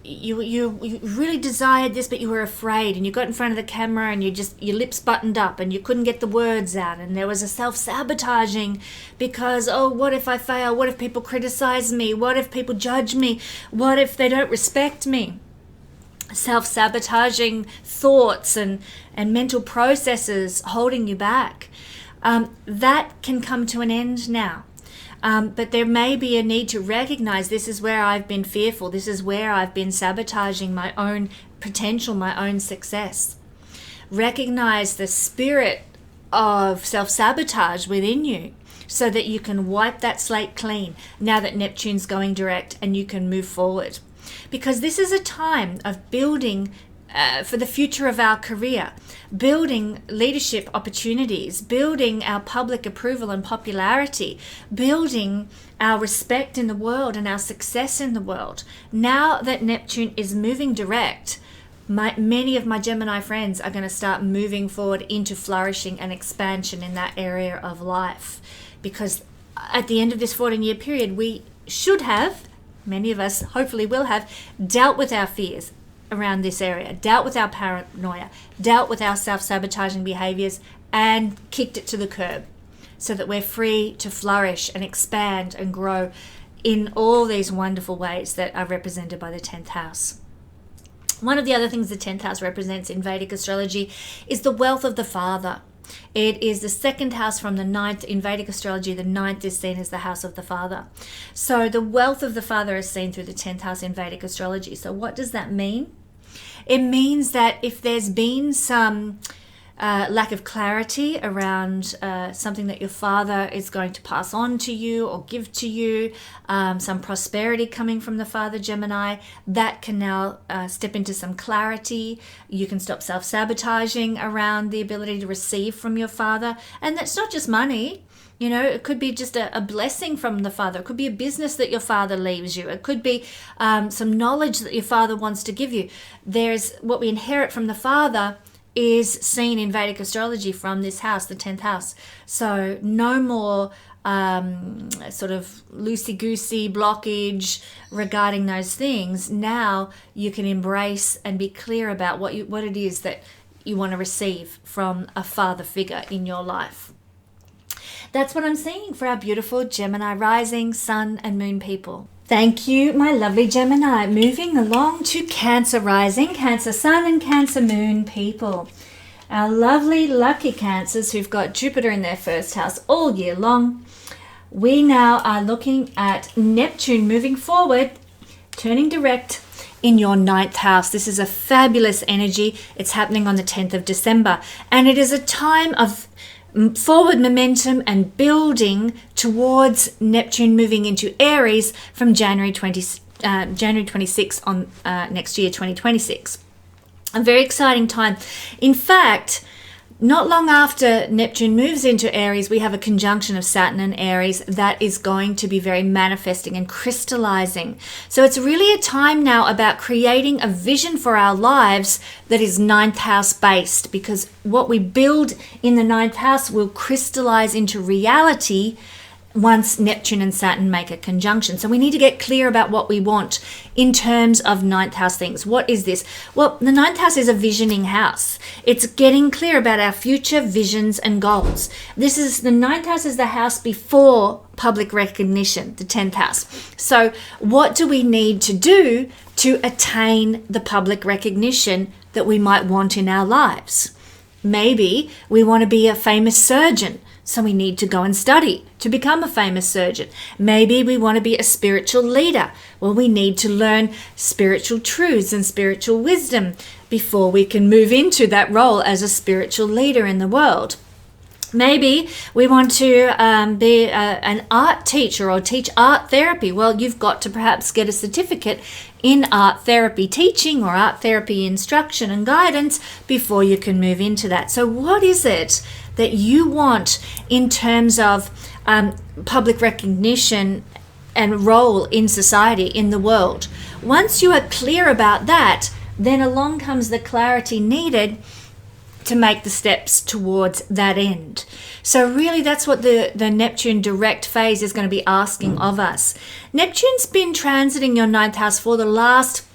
really desired this, but you were afraid, and you got in front of the camera and your lips buttoned up and you couldn't get the words out, and there was a self-sabotaging because, what if I fail? What if people criticize me? What if people judge me? What if they don't respect me? Self-sabotaging thoughts and mental processes holding you back. That can come to an end now. But there may be a need to recognize this is where I've been fearful. This is where I've been sabotaging my own potential, my own success. Recognize the spirit of self-sabotage within you so that you can wipe that slate clean now that Neptune's going direct and you can move forward. Because this is a time of building for the future of our career, building leadership opportunities, building our public approval and popularity, building our respect in the world and our success in the world. Now that Neptune is moving direct, many of my Gemini friends are going to start moving forward into flourishing and expansion in that area of life. Because at the end of this 14-year period, we should have, many of us hopefully will have, dealt with our fears around this area, dealt with our paranoia, dealt with our self-sabotaging behaviors, and kicked it to the curb so that we're free to flourish and expand and grow in all these wonderful ways that are represented by the 10th house. One of the other things the 10th house represents in Vedic astrology is the wealth of the father. It is the second house from the ninth. In Vedic astrology, the ninth is seen as the house of the father. So the wealth of the father is seen through the 10th house in Vedic astrology. So what does that mean? It means that if there's been some lack of clarity around something that your father is going to pass on to you or give to you, some prosperity coming from the father, Gemini, that can now step into some clarity. You can stop self-sabotaging around the ability to receive from your father. And that's not just money. You know, it could be just a blessing from the father. It could be a business that your father leaves you. It could be some knowledge that your father wants to give you. There's what we inherit from the father is seen in Vedic astrology from this house, the 10th house. So no more sort of loosey-goosey blockage regarding those things. Now you can embrace and be clear about what it is that you want to receive from a father figure in your life. That's what I'm seeing for our beautiful Gemini rising, sun and moon people. Thank you, my lovely Gemini. Moving along to Cancer rising, Cancer sun and Cancer moon people. Our lovely lucky Cancers who've got Jupiter in their first house all year long. We now are looking at Neptune moving forward, turning direct in your ninth house. This is a fabulous energy. It's happening on the 10th of December. And it is a time of forward momentum and building towards Neptune moving into Aries from January 26 on next year, 2026. A very exciting time. In fact, not long after Neptune moves into Aries, we have a conjunction of Saturn and Aries that is going to be very manifesting and crystallizing. So it's really a time now about creating a vision for our lives that is ninth house based, because what we build in the ninth house will crystallize into reality once Neptune and Saturn make a conjunction. So we need to get clear about what we want in terms of ninth house things. What is this? Well, the ninth house is a visioning house. It's getting clear about our future visions and goals. The ninth house is the house before public recognition, the 10th house. So what do we need to do to attain the public recognition that we might want in our lives? Maybe we want to be a famous surgeon, so we need to go and study to become a famous surgeon. Maybe we want to be a spiritual leader. Well, we need to learn spiritual truths and spiritual wisdom before we can move into that role as a spiritual leader in the world. Maybe we want to be an art teacher or teach art therapy. Well, you've got to perhaps get a certificate in art therapy teaching or art therapy instruction and guidance before you can move into that. So what is it that you want in terms of public recognition and role in society, in the world? Once you are clear about that, then along comes the clarity needed to make the steps towards that end. So really that's what the Neptune direct phase is going to be asking of us. Neptune's been transiting your ninth house for the last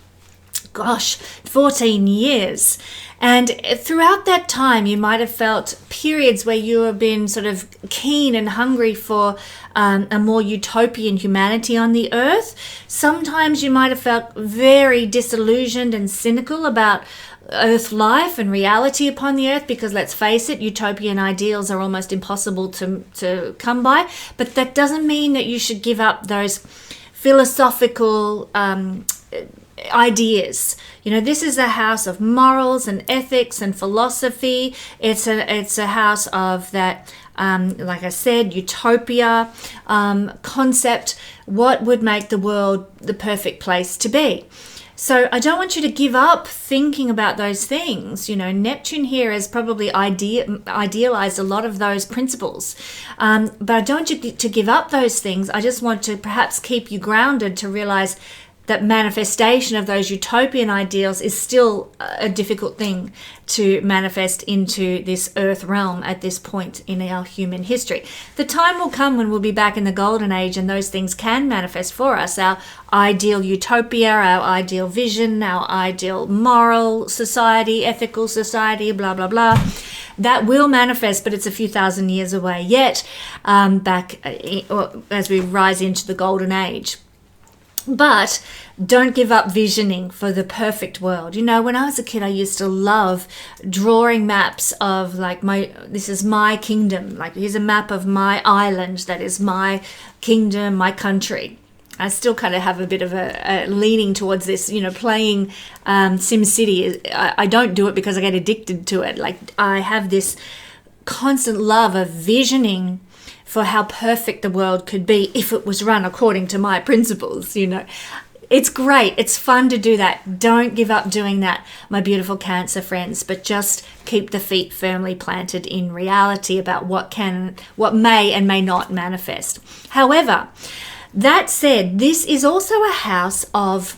14 years. And throughout that time, you might have felt periods where you have been sort of keen and hungry for a more utopian humanity on the earth. Sometimes you might have felt very disillusioned and cynical about earth life and reality upon the earth, because let's face it, utopian ideals are almost impossible to come by. But that doesn't mean that you should give up those philosophical ideas. You know, this is a house of morals and ethics and philosophy. It's a house of that, like I said, utopia concept. What would make the world the perfect place to be? So I don't want you to give up thinking about those things. You know, Neptune here has probably idealized a lot of those principles. But I don't want you to give up those things. I just want to perhaps keep you grounded to realize that manifestation of those utopian ideals is still a difficult thing to manifest into this earth realm at this point in our human history. The time will come when we'll be back in the golden age and those things can manifest for us. Our ideal utopia, our ideal vision, our ideal moral society, ethical society, blah, blah, blah. That will manifest, but it's a few thousand years away yet, as we rise into the golden age. But don't give up visioning for the perfect world. You know, when I was a kid, I used to love drawing maps of like this is my kingdom. Like here's a map of my island. That is my kingdom, my country. I still kind of have a bit of a leaning towards this, you know, playing SimCity. I don't do it because I get addicted to it. Like I have this constant love of visioning for how perfect the world could be if it was run according to my principles, you know. It's great. It's fun to do that. Don't give up doing that, my beautiful Cancer friends, but just keep the feet firmly planted in reality about what may and may not manifest. However, that said, this is also a house of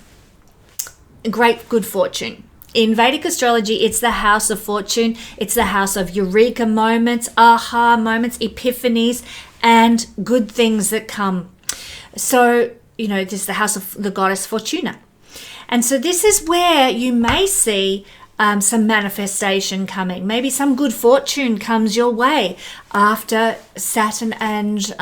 great good fortune. In Vedic astrology, it's the house of fortune. It's the house of eureka moments, aha moments, epiphanies, and good things that come. So, you know, this is the house of the goddess Fortuna. And so this is where you may see some manifestation coming. Maybe some good fortune comes your way after Saturn and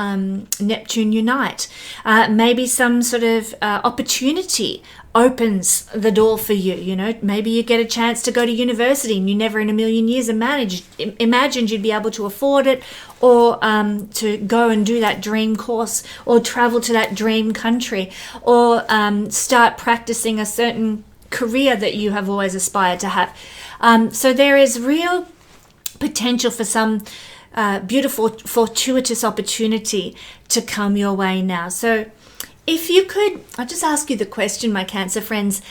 Neptune unite. Maybe some sort of opportunity opens the door for you. You know, maybe you get a chance to go to university and you never in a million years imagined you'd be able to afford it, or to go and do that dream course, or travel to that dream country, or start practicing a certain career that you have always aspired to have. So there is real potential for some beautiful fortuitous opportunity to come your way now. So if you could, I'll just ask you the question, my Cancer friends,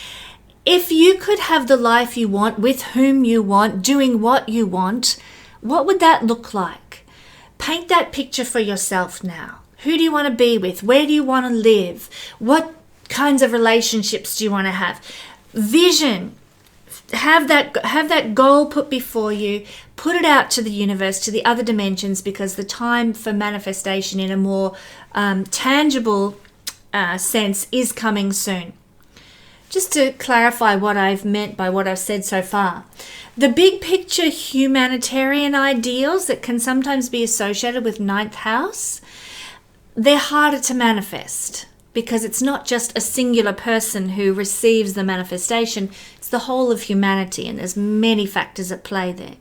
if you could have the life you want, with whom you want, doing what you want, what would that look like? Paint that picture for yourself now. Who do you want to be with? Where do you want to live? What kinds of relationships do you want to have? Vision. Have that goal put before you. Put it out to the universe, to the other dimensions, because the time for manifestation in a more tangible sense is coming soon. Just to clarify what I've meant by what I've said so far. The big picture humanitarian ideals that can sometimes be associated with ninth house, they're harder to manifest because it's not just a singular person who receives the manifestation, it's the whole of humanity, and there's many factors at play there.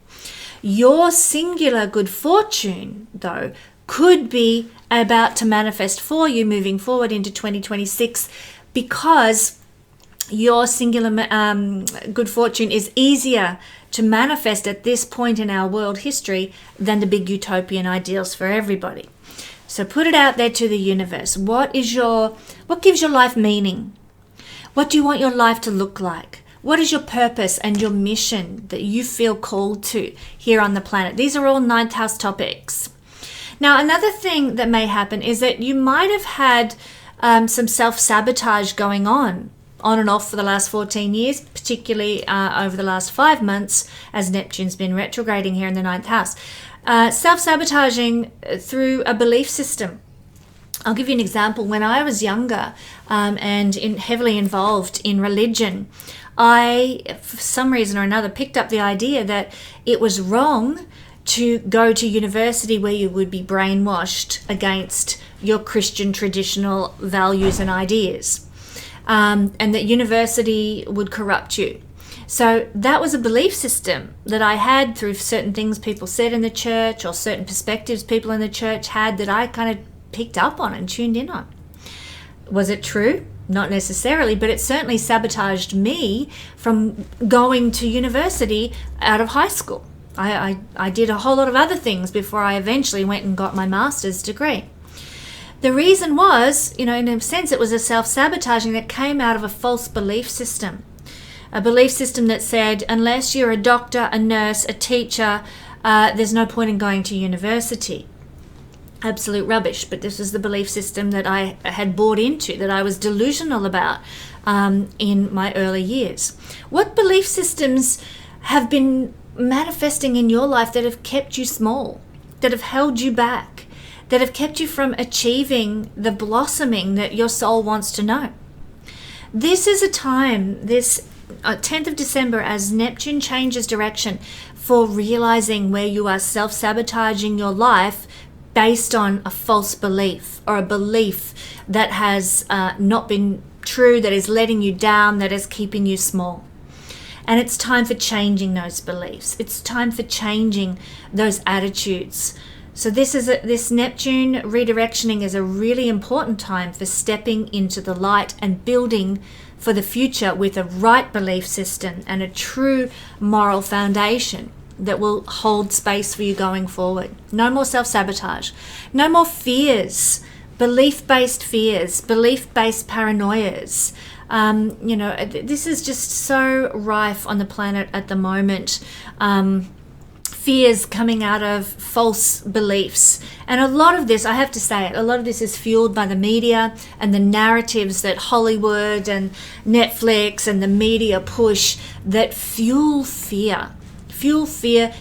Your singular good fortune, though, could be about to manifest for you moving forward into 2026, because your singular good fortune is easier to manifest at this point in our world history than the big utopian ideals for everybody. So put it out there to the universe. What gives your life meaning? What do you want your life to look like? What is your purpose and your mission that you feel called to here on the planet? These are all ninth house topics. Now, another thing that may happen is that you might have had some self-sabotage going on and off for the last 14 years, particularly over the last 5 months as Neptune's been retrograding here in the ninth house. Self-sabotaging through a belief system. I'll give you an example. When I was younger and heavily involved in religion, I, for some reason or another, picked up the idea that it was wrong to go to university where you would be brainwashed against your Christian traditional values and ideas, and that university would corrupt you. So that was a belief system that I had through certain things people said in the church, or certain perspectives people in the church had, that I kind of picked up on and tuned in on. Was it true? Not necessarily, but it certainly sabotaged me from going to university out of high school. I did a whole lot of other things before I eventually went and got my master's degree. The reason was, in a sense, it was a self-sabotaging that came out of a false belief system. A belief system that said, unless you're a doctor, a nurse, a teacher, there's no point in going to university. Absolute rubbish. But this was the belief system that I had bought into, that I was delusional about in my early years. What belief systems have been manifesting in your life that have kept you small, that have held you back, that have kept you from achieving the blossoming that your soul wants to know? This is a time, this 10th of December, as Neptune changes direction, for realizing where you are self-sabotaging your life based on a false belief, or a belief that has not been true, that is letting you down, that is keeping you small. And it's time for changing those beliefs. It's time for changing those attitudes. So this Neptune redirectioning is a really important time for stepping into the light and building for the future with a right belief system and a true moral foundation that will hold space for you going forward. No more self-sabotage. No more fears, belief-based paranoias. This is just so rife on the planet at the moment. Fears coming out of false beliefs. And a lot of this, I have to say it, a lot of this is fueled by the media and the narratives that Hollywood and Netflix and the media push that fuel fear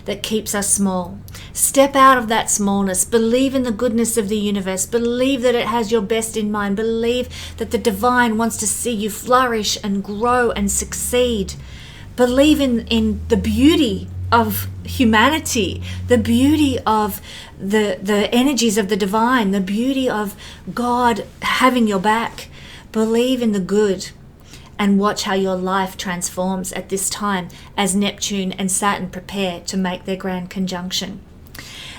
that keeps us small. Step out of that smallness. Believe in the goodness of the universe. Believe that it has your best in mind. Believe that the divine wants to see you flourish and grow and succeed. Believe in the beauty of humanity, the beauty of the energies of the divine, the beauty of God having your back. Believe in the good and watch how your life transforms at this time as Neptune and Saturn prepare to make their grand conjunction.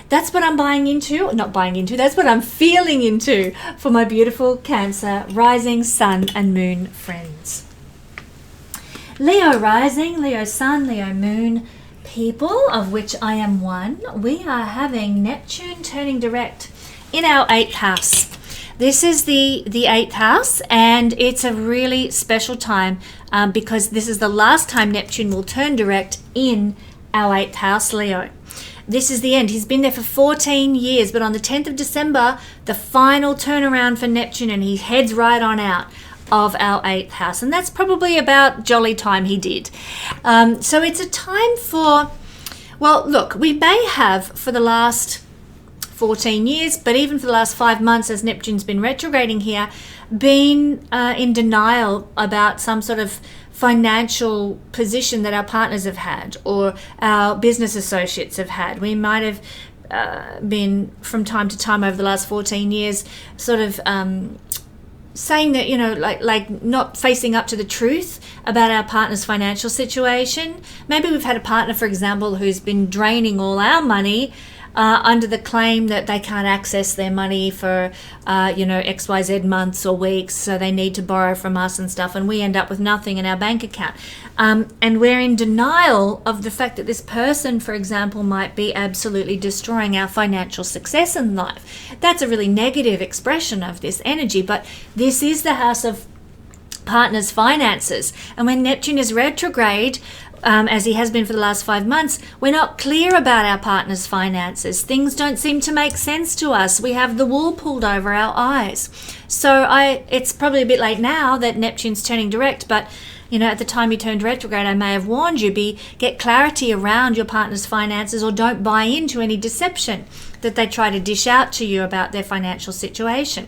That's what I'm that's what I'm feeling into for my beautiful Cancer, rising, sun and moon friends. Leo rising, Leo sun, Leo moon people, of which I am one, we are having Neptune turning direct in our 8th house. This is the 8th house, and it's a really special time because this is the last time Neptune will turn direct in our 8th house, Leo. This is the end. He's been there for 14 years, but on the 10th of December, the final turnaround for Neptune, and he heads right on out of our 8th house. And that's probably about jolly time he did. So it's a time for, well, look, we may have for the last 14 years, but even for the last 5 months as Neptune's been retrograding here, been in denial about some sort of financial position that our partners have had or our business associates have had. We might have been from time to time over the last 14 years sort of saying that, like not facing up to the truth about our partner's financial situation. Maybe we've had a partner, for example, who's been draining all our money under the claim that they can't access their money for, XYZ months or weeks, so they need to borrow from us and stuff, and we end up with nothing in our bank account. And we're in denial of the fact that this person, for example, might be absolutely destroying our financial success in life. That's a really negative expression of this energy, but this is the house of partners' finances. And when Neptune is retrograde, as he has been for the last 5 months, we're not clear about our partner's finances. Things don't seem to make sense to us. We have the wool pulled over our eyes. So it's probably a bit late now that Neptune's turning direct, but at the time you turned retrograde, I may have warned you, get clarity around your partner's finances, or don't buy into any deception that they try to dish out to you about their financial situation.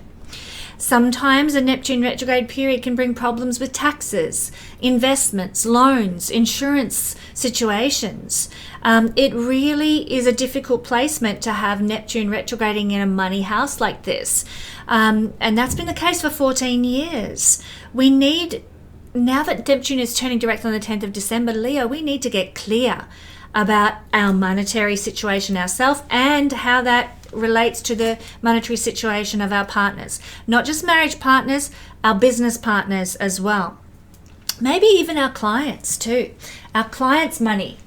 Sometimes a Neptune retrograde period can bring problems with taxes, investments, loans, insurance situations. It really is a difficult placement to have Neptune retrograding in a money house like this. And that's been the case for 14 years. Now that Neptune is turning direct on the 10th of December, Leo, we need to get clear about our monetary situation ourselves and how that relates to the monetary situation of our partners. Not just marriage partners, our business partners as well. Maybe even our clients too. Our clients' money,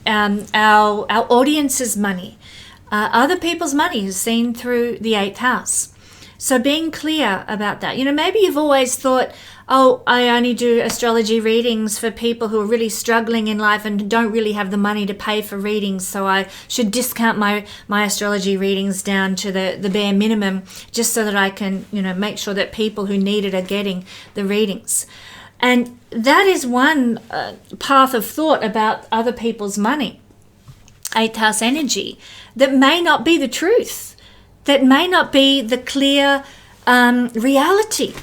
our audience's money, other people's money is seen through the 8th house. So being clear about that. Maybe you've always thought, I only do astrology readings for people who are really struggling in life and don't really have the money to pay for readings, so I should discount my astrology readings down to the bare minimum just so that I can, make sure that people who need it are getting the readings. And that is one path of thought about other people's money, 8th house energy, that may not be the truth, that may not be the clear reality.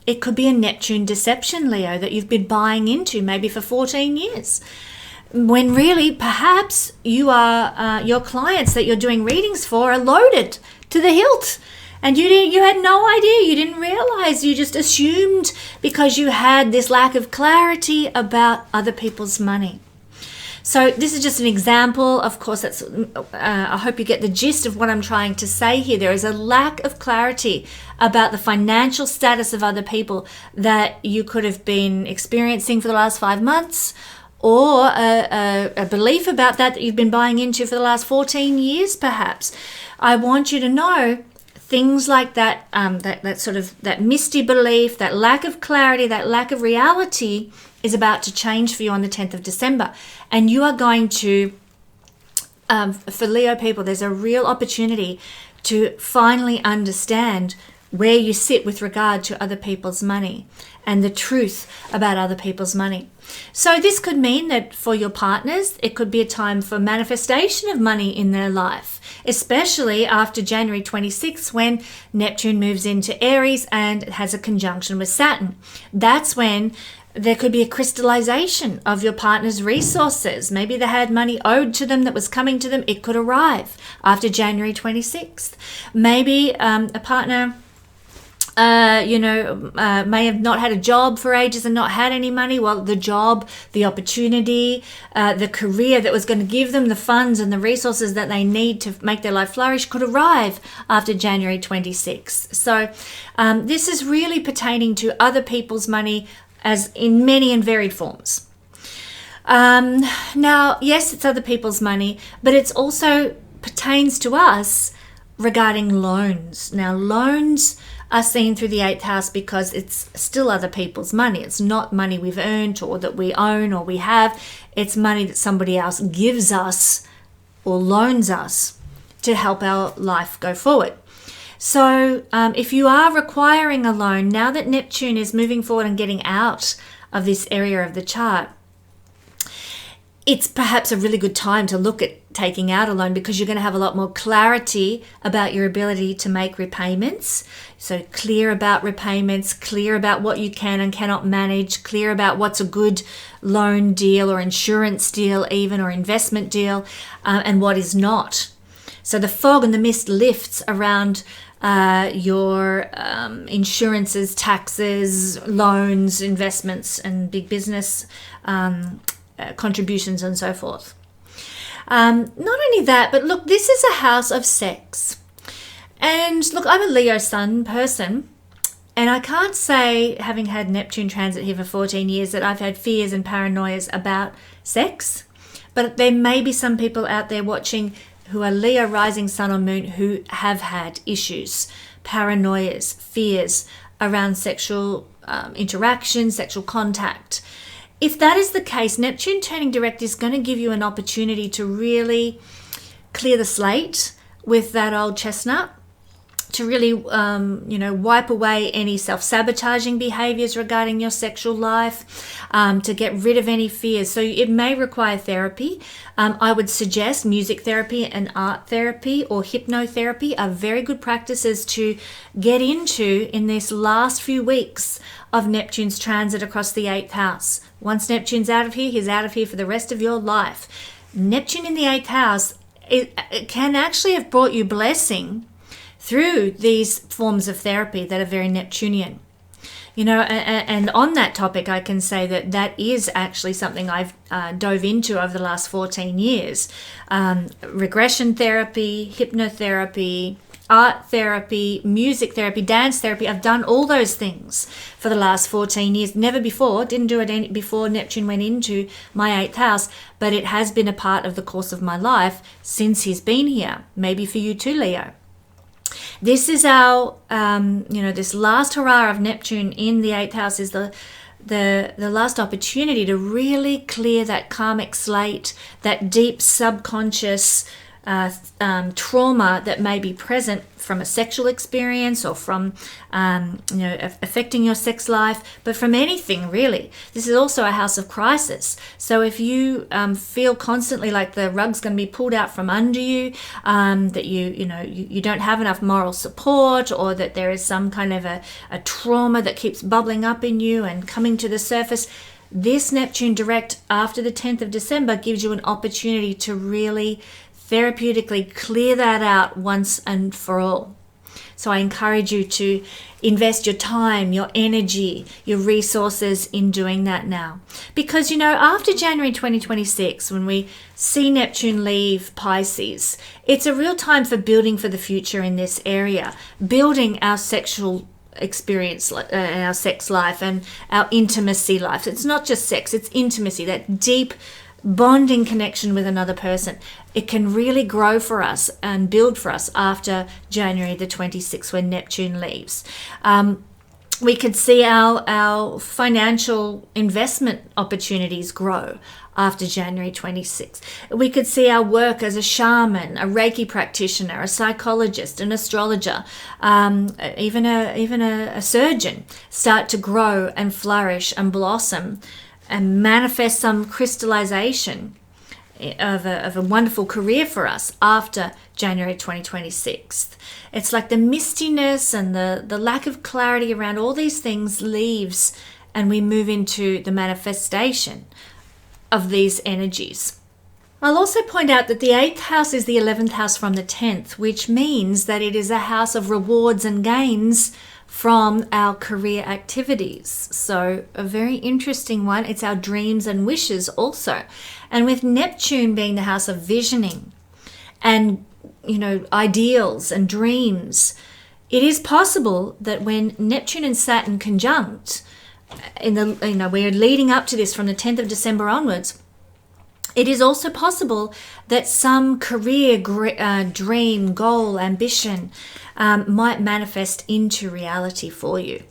It could be a Neptune deception, Leo, that you've been buying into maybe for 14 years. When really, perhaps you are your clients that you're doing readings for are loaded to the hilt. And you had no idea, you didn't realize, you just assumed because you had this lack of clarity about other people's money. So this is just an example. Of course, I hope you get the gist of what I'm trying to say here. There is a lack of clarity about the financial status of other people that you could have been experiencing for the last 5 months, or a belief about that you've been buying into for the last 14 years, perhaps. I want you to know things like that, that sort of that misty belief, that lack of clarity, that lack of reality is about to change for you on the 10th of December. And you are going to, for Leo people, there's a real opportunity to finally understand where you sit with regard to other people's money and the truth about other people's money. So this could mean that for your partners, it could be a time for manifestation of money in their life, especially after January 26th, when Neptune moves into Aries and has a conjunction with Saturn. That's when there could be a crystallization of your partner's resources. Maybe they had money owed to them that was coming to them. It could arrive after January 26th. Maybe a partner may have not had a job for ages and not had any money. Well, the job, the opportunity, the career that was going to give them the funds and the resources that they need to make their life flourish could arrive after January 26th. So this is really pertaining to other people's money, as in many and varied forms. Now, yes, it's other people's money, but it's also pertains to us regarding loans. Now, loans are seen through the 8th house because it's still other people's money. It's not money we've earned or that we own or we have. It's money that somebody else gives us or loans us to help our life go forward. So if you are requiring a loan, now that Neptune is moving forward and getting out of this area of the chart, it's perhaps a really good time to look at taking out a loan, because you're going to have a lot more clarity about your ability to make repayments. So clear about repayments, clear about what you can and cannot manage, clear about what's a good loan deal or insurance deal even, or investment deal, and what is not. So the fog and the mist lifts around your insurances, taxes, loans, investments, and big business contributions and so forth. Not only that, but look, this is a house of sex. And look, I'm a Leo sun person, and I can't say, having had Neptune transit here for 14 years, that I've had fears and paranoias about sex. But there may be some people out there watching who are Leo rising sun or moon who have had issues, paranoias, fears around sexual interaction, sexual contact. If that is the case, Neptune turning direct is going to give you an opportunity to really clear the slate with that old chestnut, to really, wipe away any self-sabotaging behaviors regarding your sexual life, to get rid of any fears. So it may require therapy. I would suggest music therapy and art therapy or hypnotherapy are very good practices to get into in this last few weeks of Neptune's transit across the 8th house. Once Neptune's out of here, he's out of here for the rest of your life. Neptune in the 8th house, it can actually have brought you blessing through these forms of therapy that are very Neptunian. And on that topic, I can say that is actually something I've dove into over the last 14 years. Regression therapy, hypnotherapy, art therapy, music therapy, dance therapy. I've done all those things for the last 14 years. Never before, didn't do it before Neptune went into my 8th house, but it has been a part of the course of my life since he's been here. Maybe for you too, Leo. This is our, this last hurrah of Neptune in the 8th house is the last opportunity to really clear that karmic slate, that deep subconscious trauma that may be present from a sexual experience or from, affecting your sex life, but from anything really. This is also a house of crisis. So if you feel constantly like the rug's going to be pulled out from under you, that you don't have enough moral support, or that there is some kind of a trauma that keeps bubbling up in you and coming to the surface, this Neptune direct after the 10th of December gives you an opportunity to really therapeutically clear that out once and for all. So I encourage you to invest your time, your energy, your resources in doing that now. Because, after January 2026, when we see Neptune leave Pisces, it's a real time for building for the future in this area, building our sexual experience, our sex life and our intimacy life. It's not just sex, it's intimacy, that deep bonding connection with another person. It can really grow for us and build for us after January the 26th when Neptune leaves. We could see our financial investment opportunities grow after January 26th. We could see our work as a shaman, a Reiki practitioner, a psychologist, an astrologer, even a surgeon start to grow and flourish and blossom and manifest some crystallization of a wonderful career for us after January 2026. It's like the mistiness and the lack of clarity around all these things leaves, and we move into the manifestation of these energies. I'll also point out that the 8th house is the 11th house from the 10th, which means that it is a house of rewards and gains from our career activities. So a very interesting one. It's our dreams and wishes also. And with Neptune being the house of visioning and, ideals and dreams, it is possible that when Neptune and Saturn conjunct, we're leading up to this from the 10th of December onwards, it is also possible that some career dream, goal, ambition might manifest into reality for you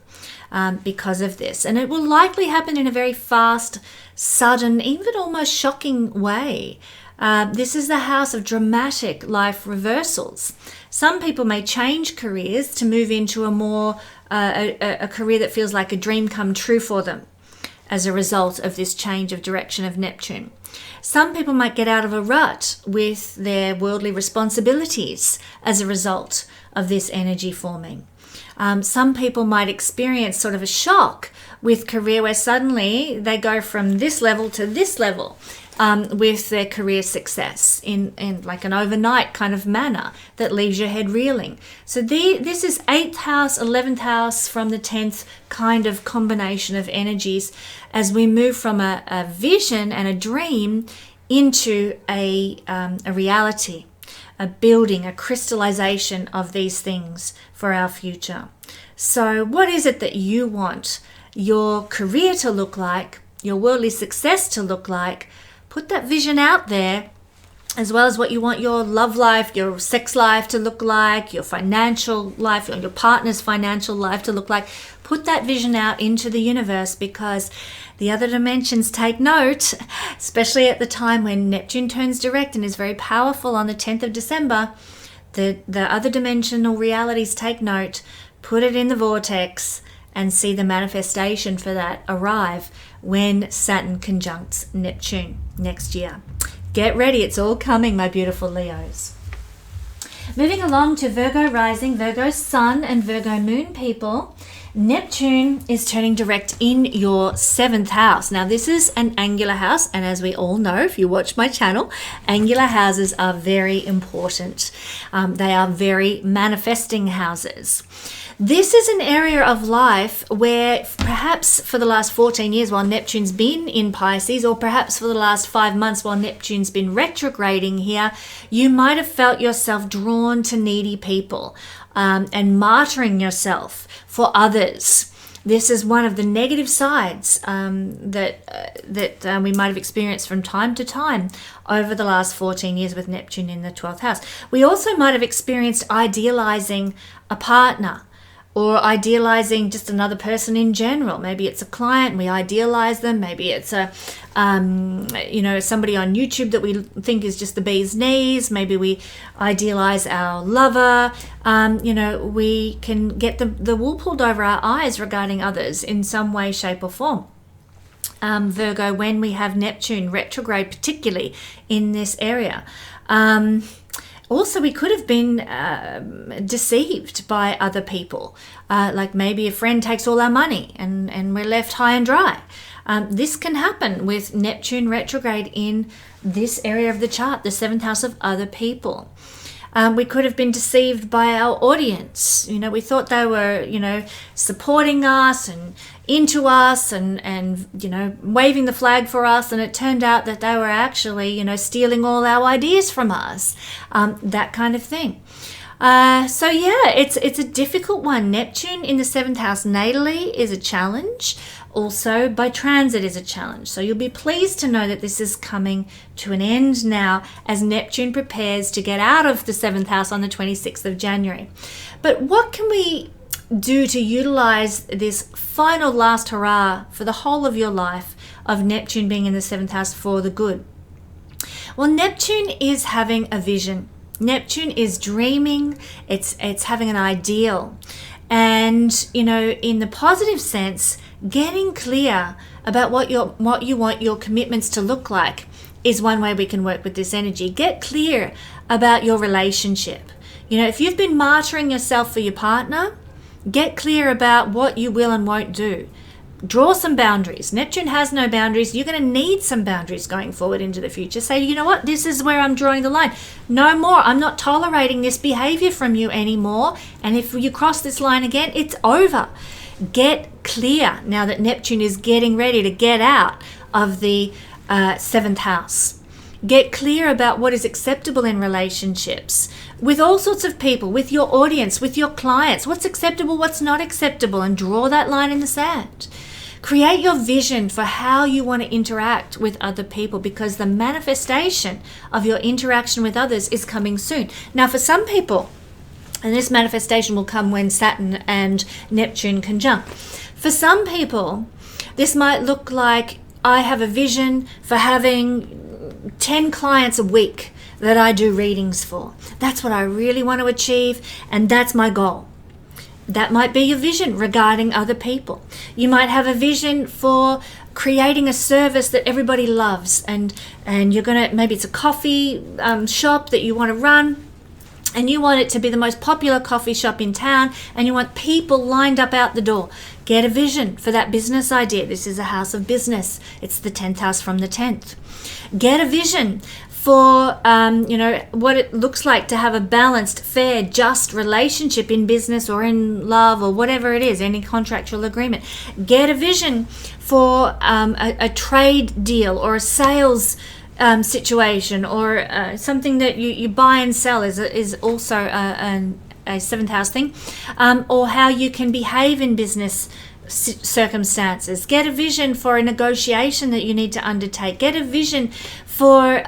because of this. And it will likely happen in a very fast, sudden, even almost shocking way. This is the house of dramatic life reversals. Some people may change careers to move into a career that feels like a dream come true for them as a result of this change of direction of Neptune. Some people might get out of a rut with their worldly responsibilities as a result of this energy forming. Some people might experience sort of a shock with career where suddenly they go from this level to this level with their career success in like an overnight kind of manner that leaves your head reeling. So this is 8th house, 11th house from the 10th kind of combination of energies as we move from a vision and a dream into a reality, a building, a crystallization of these things for our future. So what is it that you want your career to look like, your worldly success to look like? Put that vision out there, as well as what you want your love life, your sex life to look like, your financial life, your partner's financial life to look like. Put that vision out into the universe, because the other dimensions take note, especially at the time when Neptune turns direct and is very powerful on the 10th of December. The other dimensional realities take note. Put it in the vortex and see the manifestation for that arrive when Saturn conjuncts Neptune next year. Get ready, it's all coming, my beautiful Leos. Moving along to Virgo rising, Virgo sun, and Virgo moon people. Neptune is turning direct in your 7th house. Now, this is an angular house, and as we all know, if you watch my channel, angular houses are very important. They are very manifesting houses. This is an area of life where perhaps for the last 14 years while Neptune's been in Pisces, or perhaps for the last 5 months while Neptune's been retrograding here, you might have felt yourself drawn to needy people and martyring yourself for others. This is one of the negative sides that we might have experienced from time to time over the last 14 years with Neptune in the 12th house. We also might have experienced idealizing a partner, or idealizing just another person in general. Maybe it's a client, we idealize them. Maybe it's somebody on YouTube that we think is just the bee's knees. Maybe we idealize our lover. We can get the wool pulled over our eyes regarding others in some way, shape or form. Virgo, when we have Neptune retrograde, particularly in this area. Also, we could have been deceived by other people. Like maybe a friend takes all our money and we're left high and dry. This can happen with Neptune retrograde in this area of the chart, the 7th house of other people. We could have been deceived by our audience. We thought they were, supporting us and into us and waving the flag for us, and it turned out that they were actually, stealing all our ideas from us, that kind of thing. So yeah, it's a difficult one. Neptune in the 7th house natally is a challenge. Also by transit is a challenge. So you'll be pleased to know that this is coming to an end now as Neptune prepares to get out of the 7th house on the 26th of January. But what can we do to utilize this final last hurrah for the whole of your life of Neptune being in the 7th house for the good? Well, Neptune is having a vision. Neptune is dreaming. It's having an ideal. And, in the positive sense, getting clear about what you want your commitments to look like is one way we can work with this energy. Get clear about your relationship. If you've been martyring yourself for your partner, get clear about what you will and won't do. Draw some boundaries. Neptune has no boundaries. You're going to need some boundaries going forward into the future. Say, you know what? This is where I'm drawing the line. No more. I'm not tolerating this behavior from you anymore. And if you cross this line again, it's over. Get clear now that Neptune is getting ready to get out of the 7th house. Get clear about what is acceptable in relationships with all sorts of people, with your audience, with your clients. What's acceptable, what's not acceptable, and draw that line in the sand. Create your vision for how you want to interact with other people, because the manifestation of your interaction with others is coming soon. Now, for some people, and this manifestation will come when Saturn and Neptune conjunct. For some people, this might look like, I have a vision for having 10 clients a week that I do readings for. That's what I really want to achieve, and that's my goal. That might be your vision regarding other people. You might have a vision for creating a service that everybody loves, and you're gonna, maybe it's a coffee shop that you want to run, and you want it to be the most popular coffee shop in town, and you want people lined up out the door. Get a vision for that business idea. This is a house of business. It's the 10th house from the 10th. Get a vision for what it looks like to have a balanced, fair, just relationship in business or in love or whatever it is, any contractual agreement. Get a vision for a trade deal or a sales situation, or something that you buy and sell is also a 7th house thing, or how you can behave in business circumstances. Get a vision for a negotiation that you need to undertake. Get a vision for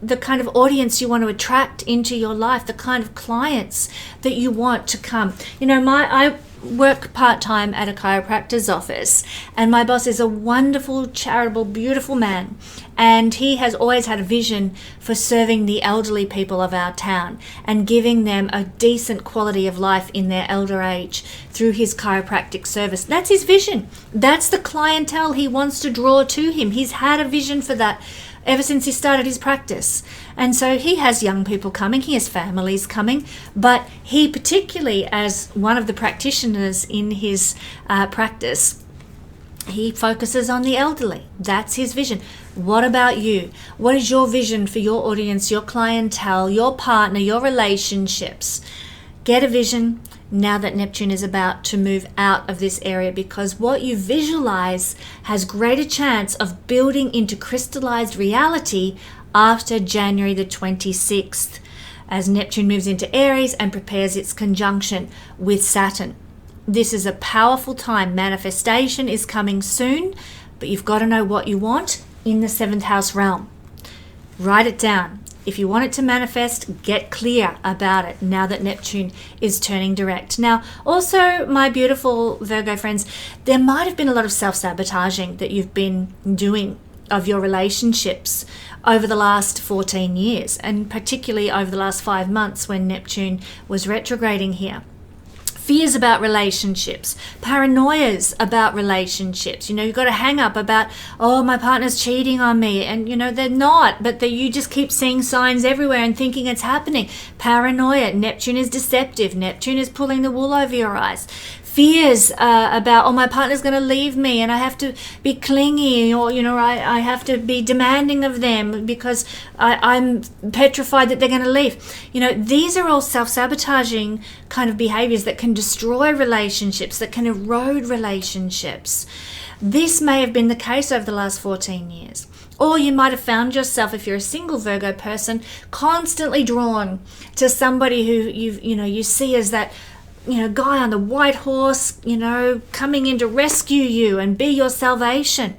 the kind of audience you want to attract into your life, the kind of clients that you want to come. I work part-time at a chiropractor's office, and my boss is a wonderful, charitable, beautiful man, and he has always had a vision for serving the elderly people of our town and giving them a decent quality of life in their elder age through his chiropractic service. That's his vision. That's the clientele he wants to draw to him. He's had a vision for that ever since he started his practice. And so he has young people coming, he has families coming, but he particularly, as one of the practitioners in his practice, he focuses on the elderly. That's his vision. What about you? What is your vision for your audience, your clientele, your partner, your relationships? Get a vision now that Neptune is about to move out of this area, because what you visualize has greater chance of building into crystallized reality after January the 26th, as Neptune moves into Aries and prepares its conjunction with Saturn. This is a powerful time. Manifestation is coming soon, but you've got to know what you want in the 7th house realm. Write it down. If you want it to manifest, get clear about it now that Neptune is turning direct. Now, also, my beautiful Virgo friends, there might have been a lot of self-sabotaging that you've been doing of your relationships over the last 14 years, and particularly over the last 5 months when Neptune was retrograding here. fears about relationships, paranoias about relationships. You've got a hang up about, oh, my partner's cheating on me, and they're not, but you just keep seeing signs everywhere and thinking it's happening. Paranoia. Neptune is deceptive. Neptune is pulling the wool over your eyes. Fears about, oh, my partner's going to leave me and I have to be clingy, or I have to be demanding of them because I'm petrified that they're going to leave. These are all self-sabotaging kind of behaviors that can destroy relationships, that can erode relationships. This may have been the case over the last 14 years. Or you might have found yourself, if you're a single Virgo person, constantly drawn to somebody who you see as that guy on the white horse, coming in to rescue you and be your salvation.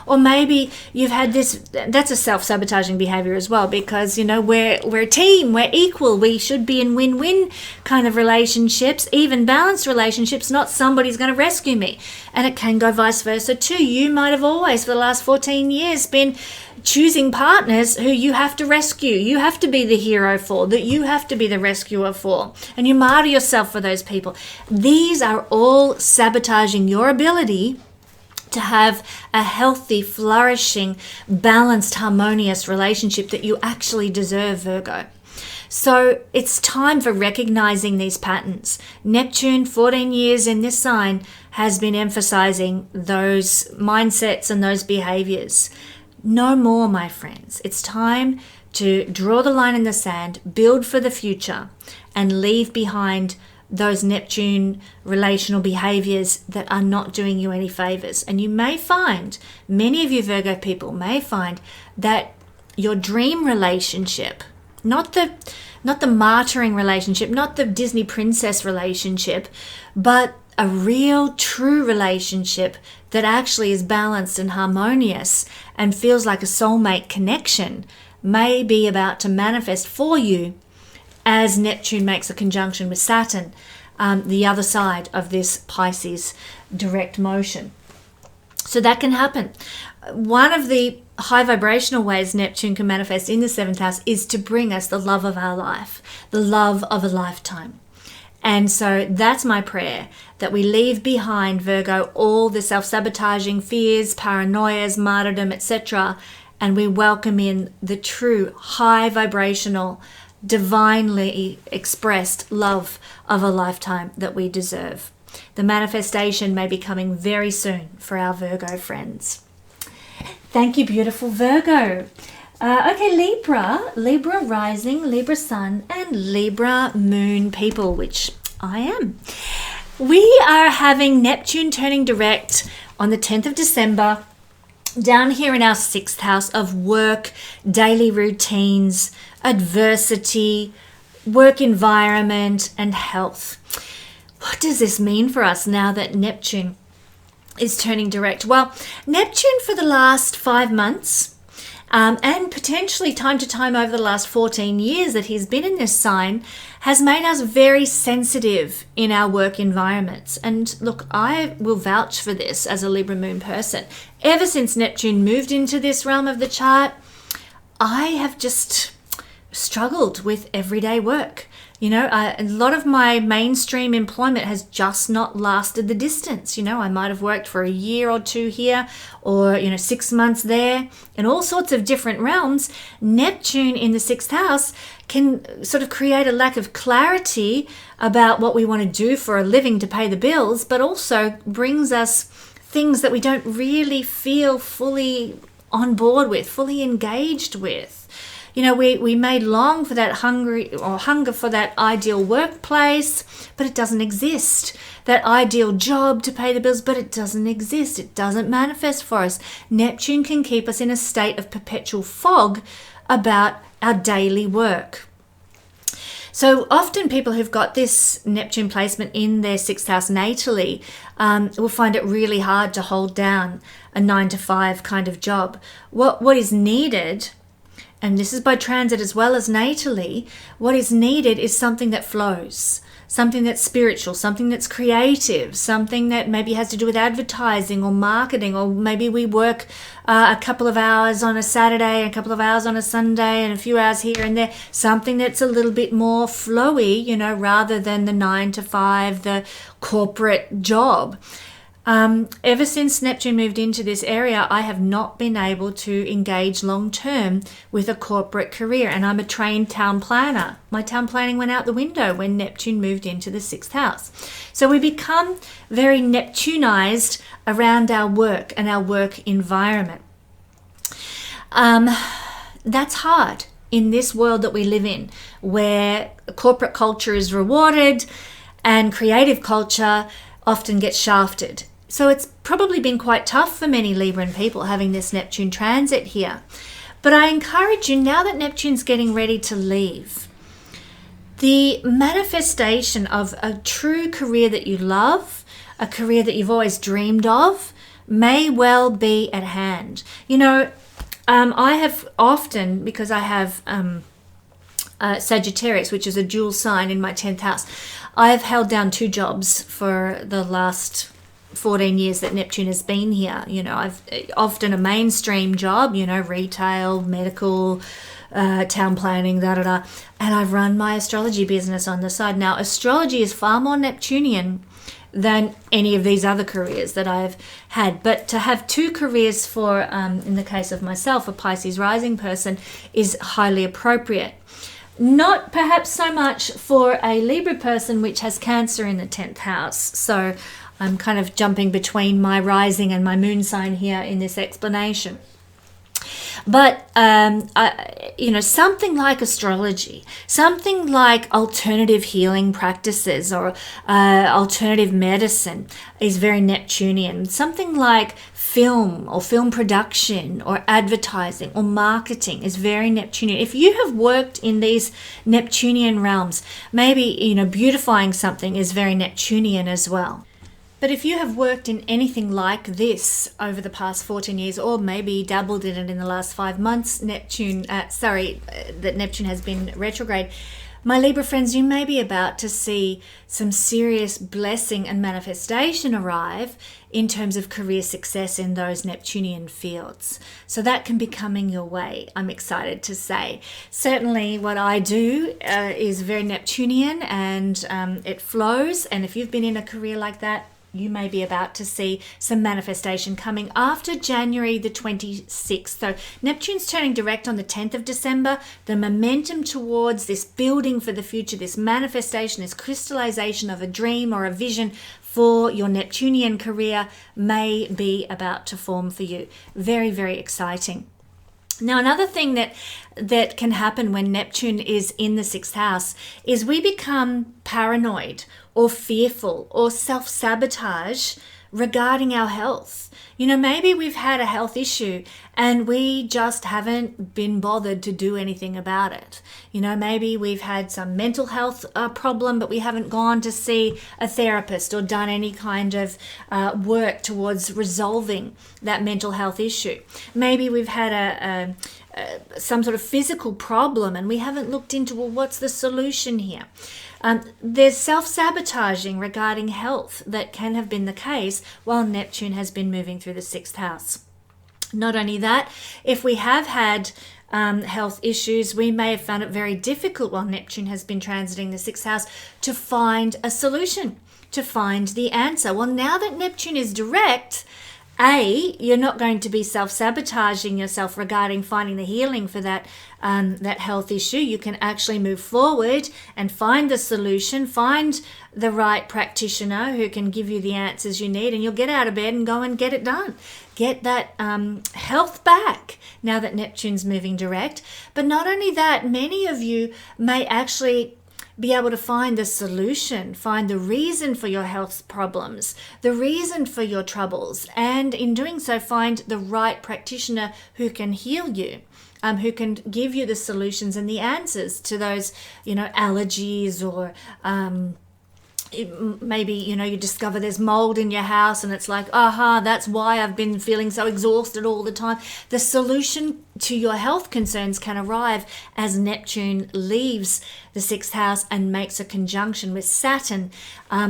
Or maybe you've had that's a self-sabotaging behavior as well, because, we're a team, we're equal, we should be in win-win kind of relationships, even balanced relationships, not somebody's going to rescue me. And it can go vice versa too. You might have always, for the last 14 years, been choosing partners who you have to rescue, you have to be the hero for, that you have to be the rescuer for, and you martyr yourself for those people. These are all sabotaging your ability to have a healthy, flourishing, balanced, harmonious relationship that you actually deserve, Virgo. So it's time for recognizing these patterns. Neptune, 14 years in this sign, has been emphasizing those mindsets and those behaviors. No more, my friends. It's time to draw the line in the sand, build for the future, and leave behind those Neptune relational behaviors that are not doing you any favors. And you may find, many of you Virgo people may find, that your dream relationship, not the martyring relationship, not the Disney princess relationship, but a real, true relationship that actually is balanced and harmonious and feels like a soulmate connection, may be about to manifest for you as Neptune makes a conjunction with Saturn, the other side of this Pisces direct motion. So that can happen. One of the high vibrational ways Neptune can manifest in the 7th house is to bring us the love of our life, the love of a lifetime. And so that's my prayer, that we leave behind, Virgo, all the self-sabotaging fears, paranoias, martyrdom, etc., and we welcome in the true high vibrational, divinely expressed love of a lifetime that we deserve. The manifestation may be coming very soon for our Virgo friends. Thank you, beautiful Virgo. Okay, Libra rising, Libra sun, and Libra moon people, which I am. We are having Neptune turning direct on the 10th of December down here in our 6th house of work, daily routines, adversity, work environment, and health. What does this mean for us now that Neptune is turning direct? Well, Neptune for the last 5 months, and potentially time to time over the last 14 years that he's been in this sign, has made us very sensitive in our work environments. And look, I will vouch for this as a Libra moon person. Ever since Neptune moved into this realm of the chart, I have just struggled with everyday work. A lot of my mainstream employment has just not lasted the distance. I might have worked for a year or two here, or 6 months there, in all sorts of different realms. Neptune in the 6th house can sort of create a lack of clarity about what we want to do for a living to pay the bills, but also brings us things that we don't really feel fully on board with, fully engaged with. We may long for that hunger for that ideal workplace, but it doesn't exist. That ideal job to pay the bills, but it doesn't exist. It doesn't manifest for us. Neptune can keep us in a state of perpetual fog about our daily work. So often people who've got this Neptune placement in their 6th house natally will find it really hard to hold down a 9-to-5 kind of job. What is needed, and this is by transit as well as natally, what is needed is something that flows, something that's spiritual, something that's creative, something that maybe has to do with advertising or marketing, or maybe we work a couple of hours on a Saturday, a couple of hours on a Sunday, and a few hours here and there, something that's a little bit more flowy, you know, rather than the 9 to 5, the corporate job. Ever since Neptune moved into this area, I have not been able to engage long term with a corporate career, and I'm a trained town planner. My town planning went out the window when Neptune moved into the 6th house. So we become very Neptunized around our work and our work environment. That's hard in this world that we live in, where corporate culture is rewarded and creative culture often gets shafted. So it's probably been quite tough for many Libran people having this Neptune transit here. But I encourage you, now that Neptune's getting ready to leave, the manifestation of a true career that you love, a career that you've always dreamed of, may well be at hand. You know, I have often, because I have Sagittarius, which is a dual sign in my 10th house, I've held down 2 jobs for the last 14 years that Neptune has been here. You know, I've often a mainstream job, you know, retail, medical, town planning, and I've run my astrology business on the side. Now, astrology is far more Neptunian than any of these other careers that I've had. But to have 2 careers for, in the case of myself, a Pisces rising person, is highly appropriate. Not perhaps so much for a Libra person, which has Cancer in the 10th house. So I'm kind of jumping between my rising and my moon sign here in this explanation. But, you know, something like astrology, something like alternative healing practices or alternative medicine is very Neptunian. Something like film or film production or advertising or marketing is very Neptunian. If you have worked in these Neptunian realms, maybe, you know, beautifying something is very Neptunian as well. But if you have worked in anything like this over the past 14 years, or maybe dabbled in it in the last 5 months, that Neptune has been retrograde, my Libra friends, you may be about to see some serious blessing and manifestation arrive in terms of career success in those Neptunian fields. So that can be coming your way, I'm excited to say. Certainly what I do is very Neptunian, and it flows. And if you've been in a career like that, you may be about to see some manifestation coming after January the 26th. So Neptune's turning direct on the 10th of December. The momentum towards this building for the future, this manifestation, this crystallization of a dream or a vision for your Neptunian career may be about to form for you. Very, very exciting. Now, another thing that can happen when Neptune is in the 6th house is we become paranoid or fearful or self-sabotage regarding our health. You know, maybe we've had a health issue and we just haven't been bothered to do anything about it. You know, maybe we've had some mental health problem, but we haven't gone to see a therapist or done any kind of work towards resolving that mental health issue. Maybe we've had some sort of physical problem and we haven't looked into, well, what's the solution here? There's self-sabotaging regarding health that can have been the case while Neptune has been moving through the 6th house. Not only that, if we have had health issues, we may have found it very difficult while Neptune has been transiting the 6th house to find a solution, to find the answer. Well, now that Neptune is direct, you're not going to be self-sabotaging yourself regarding finding the healing for that health issue. You can actually move forward and find the solution, find the right practitioner who can give you the answers you need, and you'll get out of bed and go and get it done. Get that health back now that Neptune's moving direct. But not only that, many of you may actually be able to find the solution, find the reason for your health problems, the reason for your troubles, and in doing so, find the right practitioner who can heal you, who can give you the solutions and the answers to those, you know, allergies or maybe, you discover there's mold in your house and it's like, that's why I've been feeling so exhausted all the time. The solution to your health concerns can arrive as Neptune leaves the 6th house and makes a conjunction with Saturn,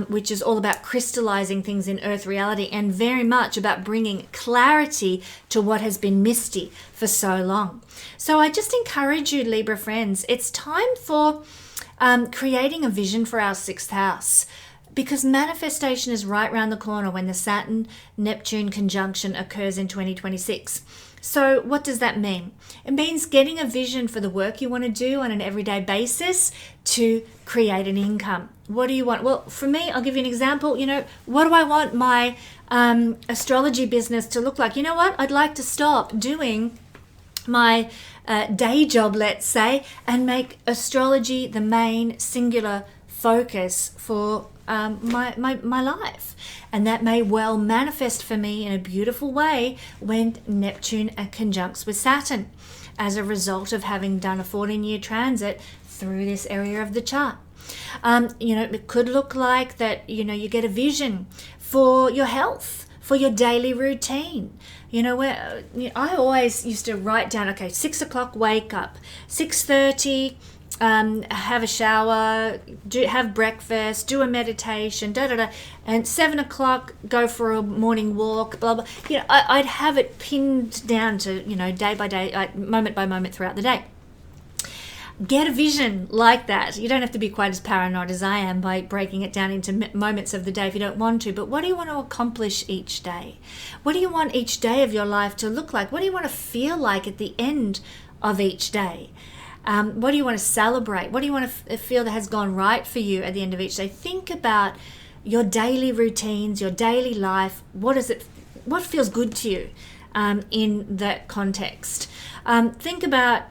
which is all about crystallizing things in earth reality and very much about bringing clarity to what has been misty for so long. So I just encourage you, Libra friends, it's time for creating a vision for our 6th house, because manifestation is right around the corner when the Saturn-Neptune conjunction occurs in 2026. So what does that mean? It means getting a vision for the work you want to do on an everyday basis to create an income. What do you want? Well, for me, I'll give you an example. What do I want my astrology business to look like? You know what? I'd like to stop doing my day job, let's say, and make astrology the main singular focus for my life. And that may well manifest for me in a beautiful way when Neptune conjuncts with Saturn as a result of having done a 14-year transit through this area of the chart. It could look like that, you get a vision for your health, for your daily routine. Where I always used to write down, okay, 6 o'clock, wake up, 6:30, have a shower, have breakfast, do a meditation, and 7 o'clock, go for a morning walk, blah, blah. I'd have it pinned down to, day by day, moment by moment throughout the day. Get a vision like that. You don't have to be quite as paranoid as I am by breaking it down into moments of the day if you don't want to. But what do you want to accomplish each day? What do you want each day of your life to look like? What do you want to feel like at the end of each day? What do you want to celebrate? What do you want to feel that has gone right for you at the end of each day? Think about your daily routines, your daily life. What feels good to you in that context? Think about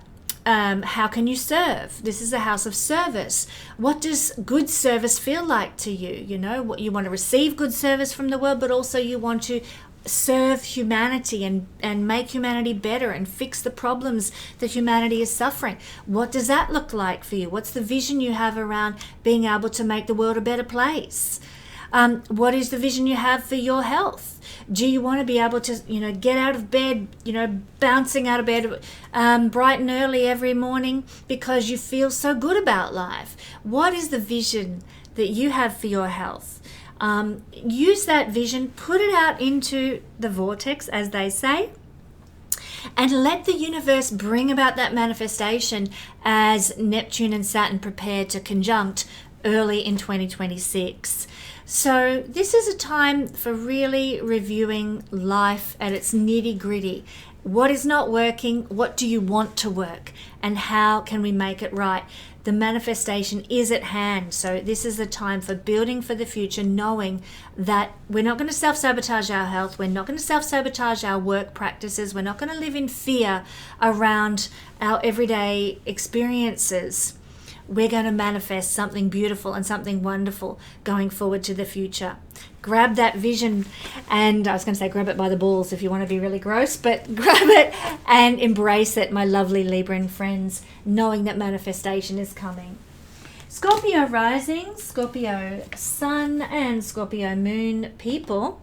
how can you serve? This is a house of service. What does good service feel like to you? What you want to receive good service from the world, but also you want to serve humanity and make humanity better and fix the problems that humanity is suffering. What does that look like for you? What's the vision you have around being able to make the world a better place? What is the vision you have for your health? Do you want to be able to, get out of bed, bouncing out of bed bright and early every morning because you feel so good about life? What is the vision that you have for your health? Use that vision, put it out into the vortex, as they say, and let the universe bring about that manifestation as Neptune and Saturn prepare to conjunct early in 2026. So this is a time for really reviewing life at its nitty-gritty. What is not working? What do you want to work? And how can we make it right? The manifestation is at hand. So this is the time for building for the future, knowing that we're not going to self-sabotage our health. We're not going to self-sabotage our work practices. We're not going to live in fear around our everyday experiences. We're going to manifest something beautiful and something wonderful going forward to the future. Grab that vision, and I was going to say grab it by the balls if you want to be really gross, but grab it and embrace it, my lovely Libran friends, knowing that manifestation is coming. Scorpio rising, Scorpio sun, and Scorpio moon people.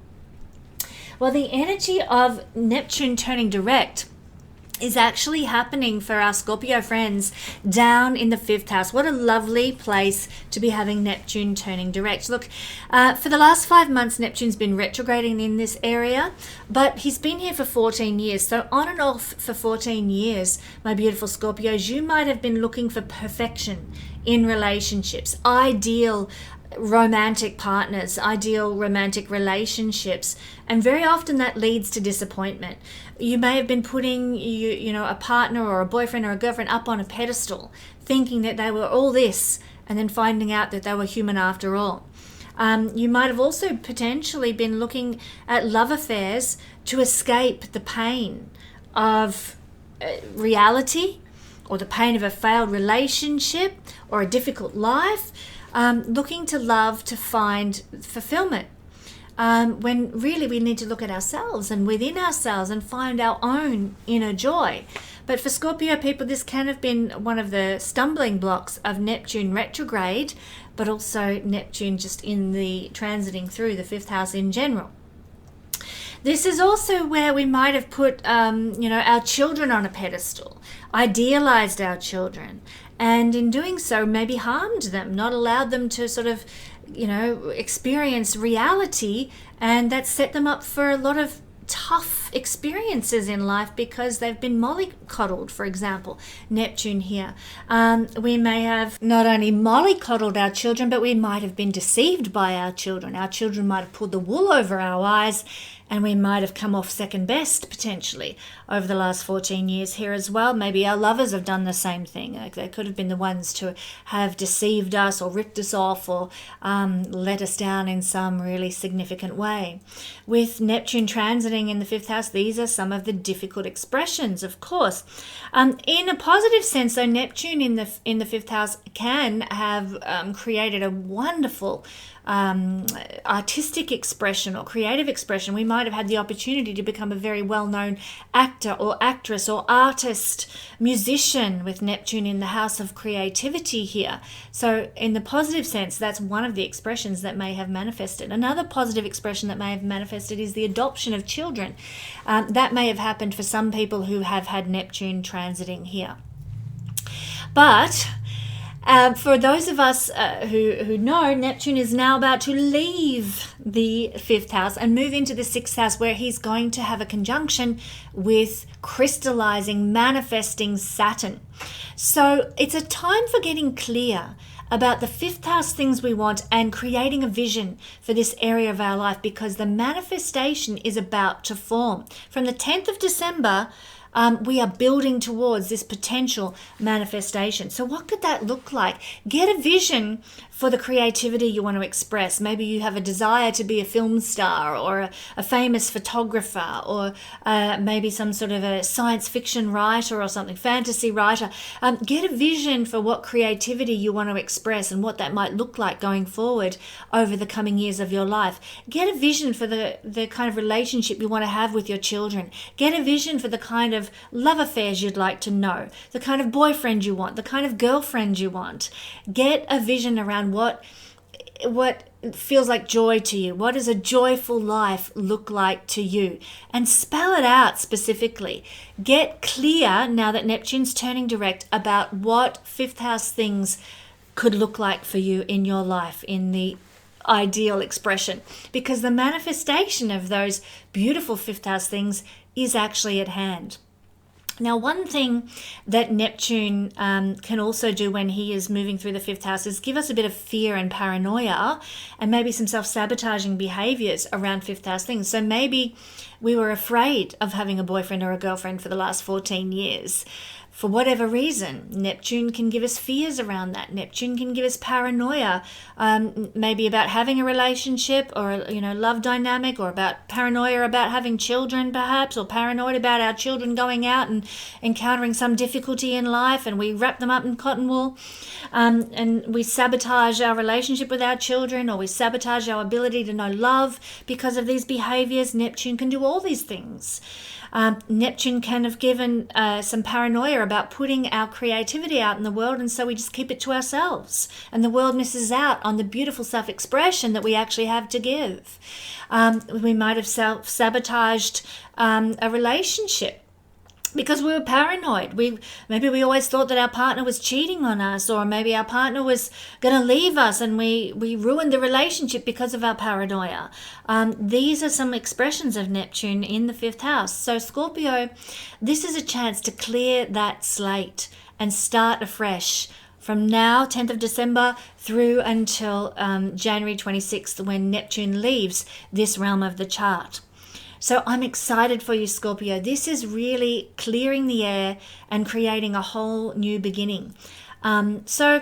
Well, the energy of Neptune turning direct is actually happening for our Scorpio friends down in the 5th house. What a lovely place to be having Neptune turning direct. Look, for the last 5 months, Neptune's been retrograding in this area, but he's been here for 14 years. So on and off for 14 years, my beautiful Scorpios, you might have been looking for perfection in relationships, ideal romantic partners, ideal romantic relationships, and very often that leads to disappointment. You may have been putting a partner or a boyfriend or a girlfriend up on a pedestal, thinking that they were all this, and then finding out that they were human after all. You might have also potentially been looking at love affairs to escape the pain of reality, or the pain of a failed relationship or a difficult life. Looking to love to find fulfillment, when really we need to look at ourselves and within ourselves and find our own inner joy. But for Scorpio people, this can have been one of the stumbling blocks of Neptune retrograde, but also Neptune just in the transiting through the 5th house in general. This is also where we might have put, our children on a pedestal, idealized our children, and in doing so maybe harmed them, not allowed them to sort of, experience reality, and that set them up for a lot of tough experiences in life because they've been mollycoddled, for example. Neptune here. We may have not only mollycoddled our children, but we might have been deceived by our children. Our children might have pulled the wool over our eyes, and we might have come off second best potentially over the last 14 years here as well. Maybe our lovers have done the same thing. They could have been the ones to have deceived us or ripped us off or let us down in some really significant way. With Neptune transiting in the 5th house, these are some of the difficult expressions, of course. In a positive sense, though, Neptune in the 5th house can have created a wonderful artistic expression or creative expression. We might have had the opportunity to become a very well-known actor or actress or artist, musician with Neptune in the house of creativity here. So in the positive sense, that's one of the expressions that may have manifested. Another positive expression that may have manifested is the adoption of children. That may have happened for some people who have had Neptune transiting here. But for those of us who know, Neptune is now about to leave the 5th house and move into the 6th house, where he's going to have a conjunction with crystallizing, manifesting Saturn. So it's a time for getting clear about the 5th house things we want and creating a vision for this area of our life, because the manifestation is about to form. From the 10th of December, we are building towards this potential manifestation. So what could that look like? Get a vision for the creativity you want to express. Maybe you have a desire to be a film star or a famous photographer, or maybe some sort of a science fiction writer or something, fantasy writer. Get a vision for what creativity you want to express and what that might look like going forward over the coming years of your life. Get a vision for the kind of relationship you want to have with your children. Get a vision for the kind of love affairs you'd like to know, the kind of boyfriend you want, the kind of girlfriend you want. Get a vision around what feels like joy to you. What does a joyful life look like to you? And spell it out specifically. Get clear, now that Neptune's turning direct, about what 5th house things could look like for you in your life, in the ideal expression, because the manifestation of those beautiful 5th house things is actually at hand. Now, one thing that Neptune can also do when he is moving through the 5th house is give us a bit of fear and paranoia and maybe some self-sabotaging behaviors around 5th house things. So maybe we were afraid of having a boyfriend or a girlfriend for the last 14 years. For whatever reason, Neptune can give us fears around that. Neptune can give us paranoia, maybe about having a relationship or love dynamic, or about paranoia about having children perhaps, or paranoid about our children going out and encountering some difficulty in life, and we wrap them up in cotton wool, and we sabotage our relationship with our children, or we sabotage our ability to know love because of these behaviors. Neptune can do all these things. Neptune can have given some paranoia about putting our creativity out in the world, and so we just keep it to ourselves, and the world misses out on the beautiful self-expression that we actually have to give. We might have self-sabotaged a relationship because we were paranoid. Maybe we always thought that our partner was cheating on us, or maybe our partner was going to leave us, and we ruined the relationship because of our paranoia. These are some expressions of Neptune in the 5th house. So Scorpio, this is a chance to clear that slate and start afresh from now, 10th of December, through until January 26th, when Neptune leaves this realm of the chart. So I'm excited for you, Scorpio. This is really clearing the air and creating a whole new beginning. So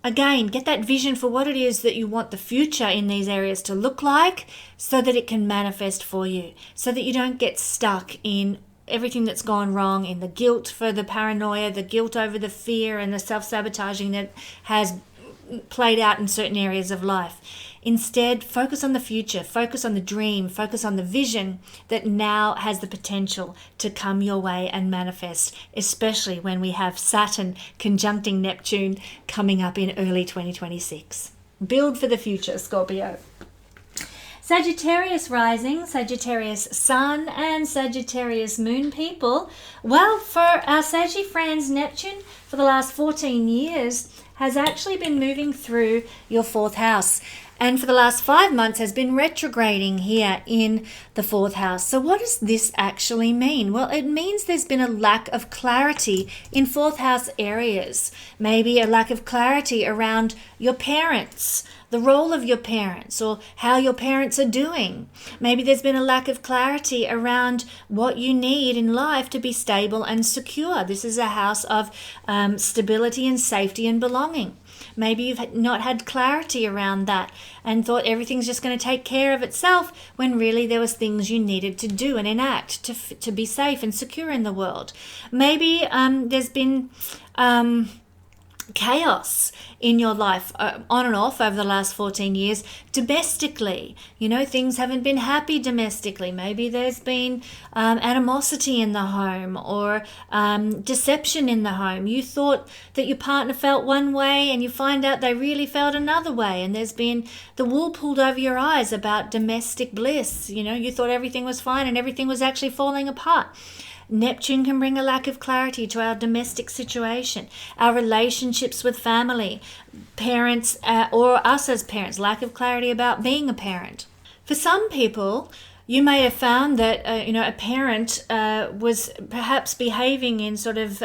again, get that vision for what it is that you want the future in these areas to look like, so that it can manifest for you, so that you don't get stuck in everything that's gone wrong, in the guilt for the paranoia, the guilt over the fear, and the self-sabotaging that has played out in certain areas of life. Instead, focus on the future, focus on the dream, focus on the vision that now has the potential to come your way and manifest, especially when we have Saturn conjuncting Neptune coming up in early 2026. Build for the future, Scorpio. Sagittarius rising, Sagittarius sun, and Sagittarius moon people. Well, for our Saggy friends, Neptune for the last 14 years has actually been moving through your fourth house, and for the last 5 months has been retrograding here in the fourth house. So what does this actually mean? Well, it means there's been a lack of clarity in fourth house areas. Maybe a lack of clarity around your parents, the role of your parents, or how your parents are doing. Maybe there's been a lack of clarity around what you need in life to be stable and secure. This is a house of stability and safety and belonging. Maybe you've not had clarity around that and thought everything's just going to take care of itself, when really there was things you needed to do and enact to be safe and secure in the world. Maybe there's been chaos in your life on and off over the last 14 years domestically. Things haven't been happy domestically. Maybe there's been animosity in the home, or deception in the home. You thought that your partner felt one way and you find out they really felt another way, and there's been the wool pulled over your eyes about domestic bliss. You thought everything was fine and everything was actually falling apart. Neptune can bring a lack of clarity to our domestic situation, our relationships with family, parents, or us as parents, lack of clarity about being a parent. For some people, you may have found that a parent was perhaps behaving in sort of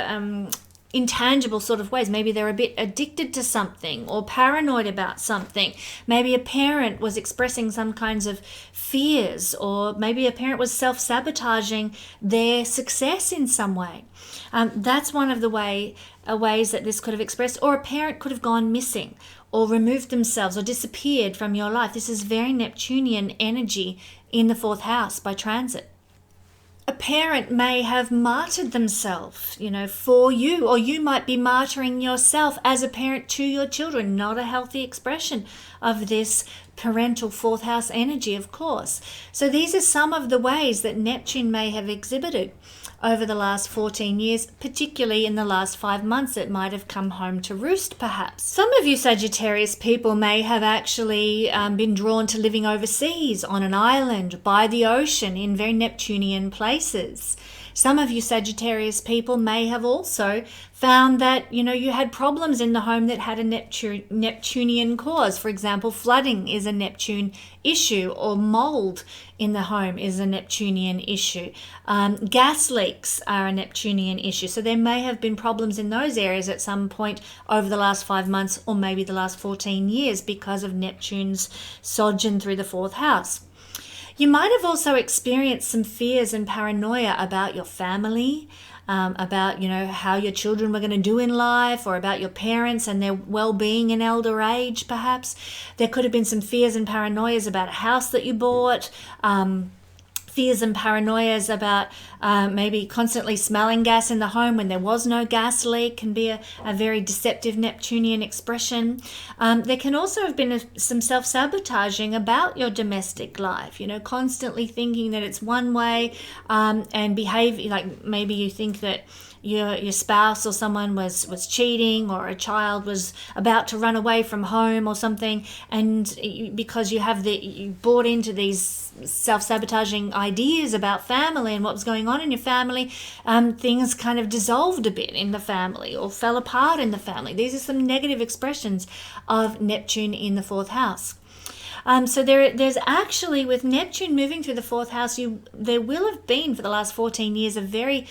intangible sort of ways. Maybe they're a bit addicted to something or paranoid about something. Maybe a parent was expressing some kinds of fears, or maybe a parent was self-sabotaging their success in some way. That's one of the ways that this could have expressed. Or a parent could have gone missing or removed themselves or disappeared from your life. This is very Neptunian energy in the fourth house by transit. A parent may have martyred themselves, for you, or you might be martyring yourself as a parent to your children. Not a healthy expression of this parental fourth house energy, of course. So these are some of the ways that Neptune may have exhibited over the last 14 years, particularly in the last 5 months. It might have come home to roost, perhaps. Some of you Sagittarius people may have actually been drawn to living overseas, on an island, by the ocean, in very Neptunian places. Some of you Sagittarius people may have also found that, you had problems in the home that had a Neptunian cause. For example, flooding is a Neptune issue, or mold in the home is a Neptunian issue. Gas leaks are a Neptunian issue. So there may have been problems in those areas at some point over the last 5 months, or maybe the last 14 years, because of Neptune's sojourn through the fourth house. You might have also experienced some fears and paranoia about your family, about, how your children were going to do in life, or about your parents and their well-being in elder age, perhaps. There could have been some fears and paranoias about a house that you bought, fears and paranoias about maybe constantly smelling gas in the home when there was no gas leak. Can be a very deceptive Neptunian expression. There can also have been some self-sabotaging about your domestic life, constantly thinking that it's one way, and behave like maybe you think that your spouse or someone was cheating, or a child was about to run away from home or something, and because you bought into these self-sabotaging ideas about family and what was going on in your family, things kind of dissolved a bit in the family or fell apart in the family. These are some negative expressions of Neptune in the fourth house. So there's actually, with Neptune moving through the fourth house, there will have been for the last 14 years a very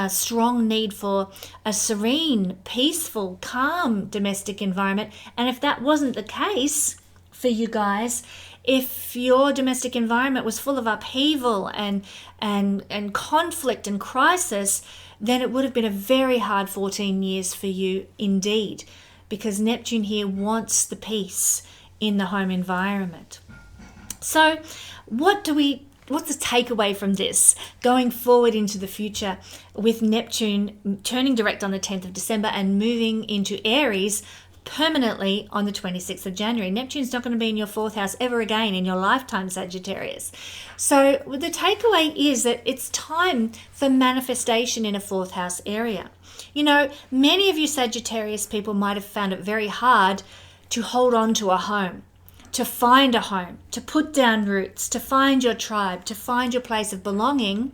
strong need for a serene, peaceful, calm domestic environment. And if that wasn't the case for you guys, if your domestic environment was full of upheaval and conflict and crisis, then it would have been a very hard 14 years for you indeed, because Neptune here wants the peace in the home environment. So what's the takeaway from this going forward into the future, with Neptune turning direct on the 10th of December and moving into Aries permanently on the 26th of January. Neptune's not going to be in your 4th house ever again in your lifetime, Sagittarius. So the takeaway is that it's time for manifestation in a 4th house area. You know, many of you Sagittarius people might have found it very hard to hold on to a home, to find a home, to put down roots, to find your tribe, to find your place of belonging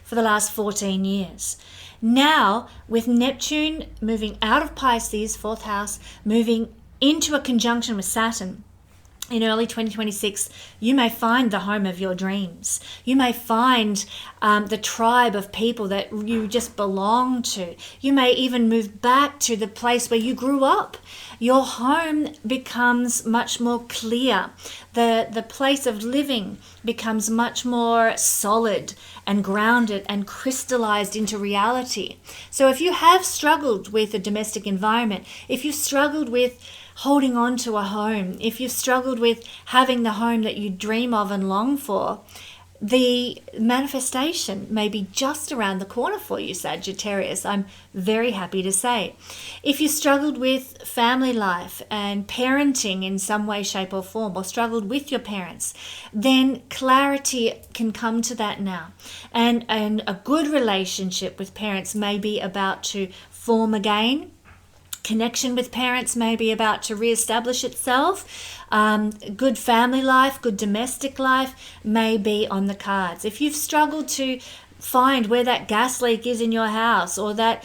for the last 14 years. Now, with Neptune moving out of Pisces, 4th house, moving into a conjunction with Saturn, in early 2026, you may find the home of your dreams. You may find the tribe of people that you just belong to. You may even move back to the place where you grew up. Your home becomes much more clear. The place of living becomes much more solid and grounded and crystallized into reality. So if you have struggled with a domestic environment, if you've struggled with holding on to a home, if you've struggled with having the home that you dream of and long for, the manifestation may be just around the corner for you, Sagittarius. I'm very happy to say. If you struggled with family life and parenting in some way, shape or form, or struggled with your parents, then clarity can come to that now. And a good relationship with parents may be about to form again. Connection with parents may be about to reestablish itself. Good family life, good domestic life may be on the cards. If you've struggled to find where that gas leak is in your house, or that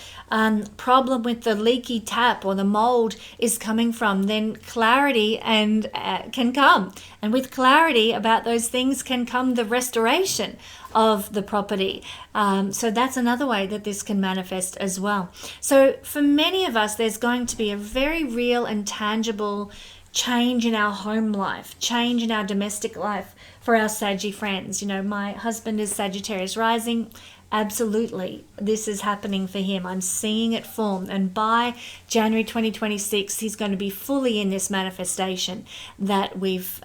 problem with the leaky tap or the mold is coming from, then clarity and can come. And with clarity about those things can come the restoration of the property. So that's another way that this can manifest as well. So for many of us, there's going to be a very real and tangible change in our home life, change in our domestic life for our Saggy friends. You know, my husband is Sagittarius rising. Absolutely, this is happening for him. I'm seeing it form, and by January 2026, he's going to be fully in this manifestation that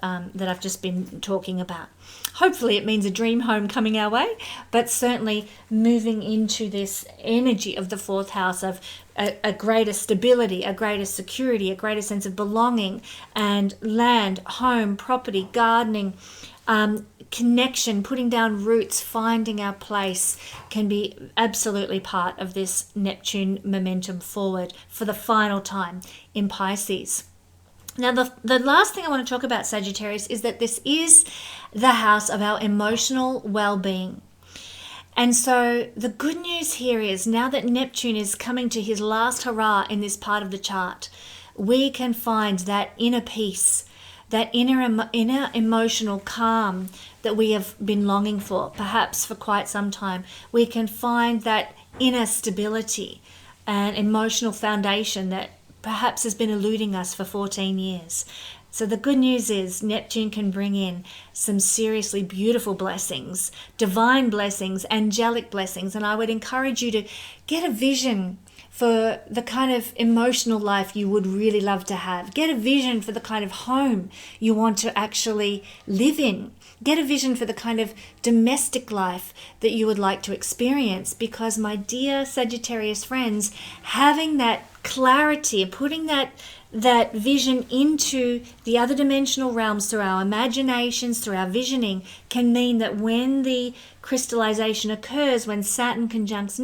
I've just been talking about. Hopefully, it means a dream home coming our way, but certainly moving into this energy of the 4th house of a greater stability, a greater security, a greater sense of belonging, and land, home, property, gardening, connection, putting down roots, finding our place can be absolutely part of this Neptune momentum forward for the final time in Pisces. Now, the last thing I want to talk about, Sagittarius, is that this is the house of our emotional well-being. And so the good news here is, now that Neptune is coming to his last hurrah in this part of the chart, we can find that inner peace, that inner emotional calm that we have been longing for, perhaps for quite some time. We can find that inner stability and emotional foundation that perhaps has been eluding us for 14 years. So the good news is Neptune can bring in some seriously beautiful blessings, divine blessings, angelic blessings. And I would encourage you to get a vision for the kind of emotional life you would really love to have. Get a vision for the kind of home you want to actually live in. Get a vision for the kind of domestic life that you would like to experience. Because, my dear Sagittarius friends, having that clarity and putting that vision into the other dimensional realms through our imaginations, through our visioning, can mean that when the crystallization occurs, when Saturn conjuncts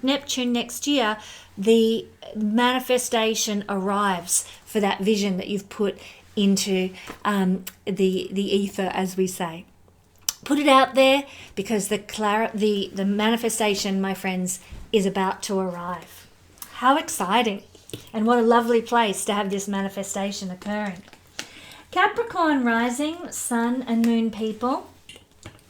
Neptune next year, the manifestation arrives for that vision that you've put into the ether, as we say. Put it out there, because the manifestation, my friends, is about to arrive. How exciting! And what a lovely place to have this manifestation occurring. Capricorn rising, sun and moon people.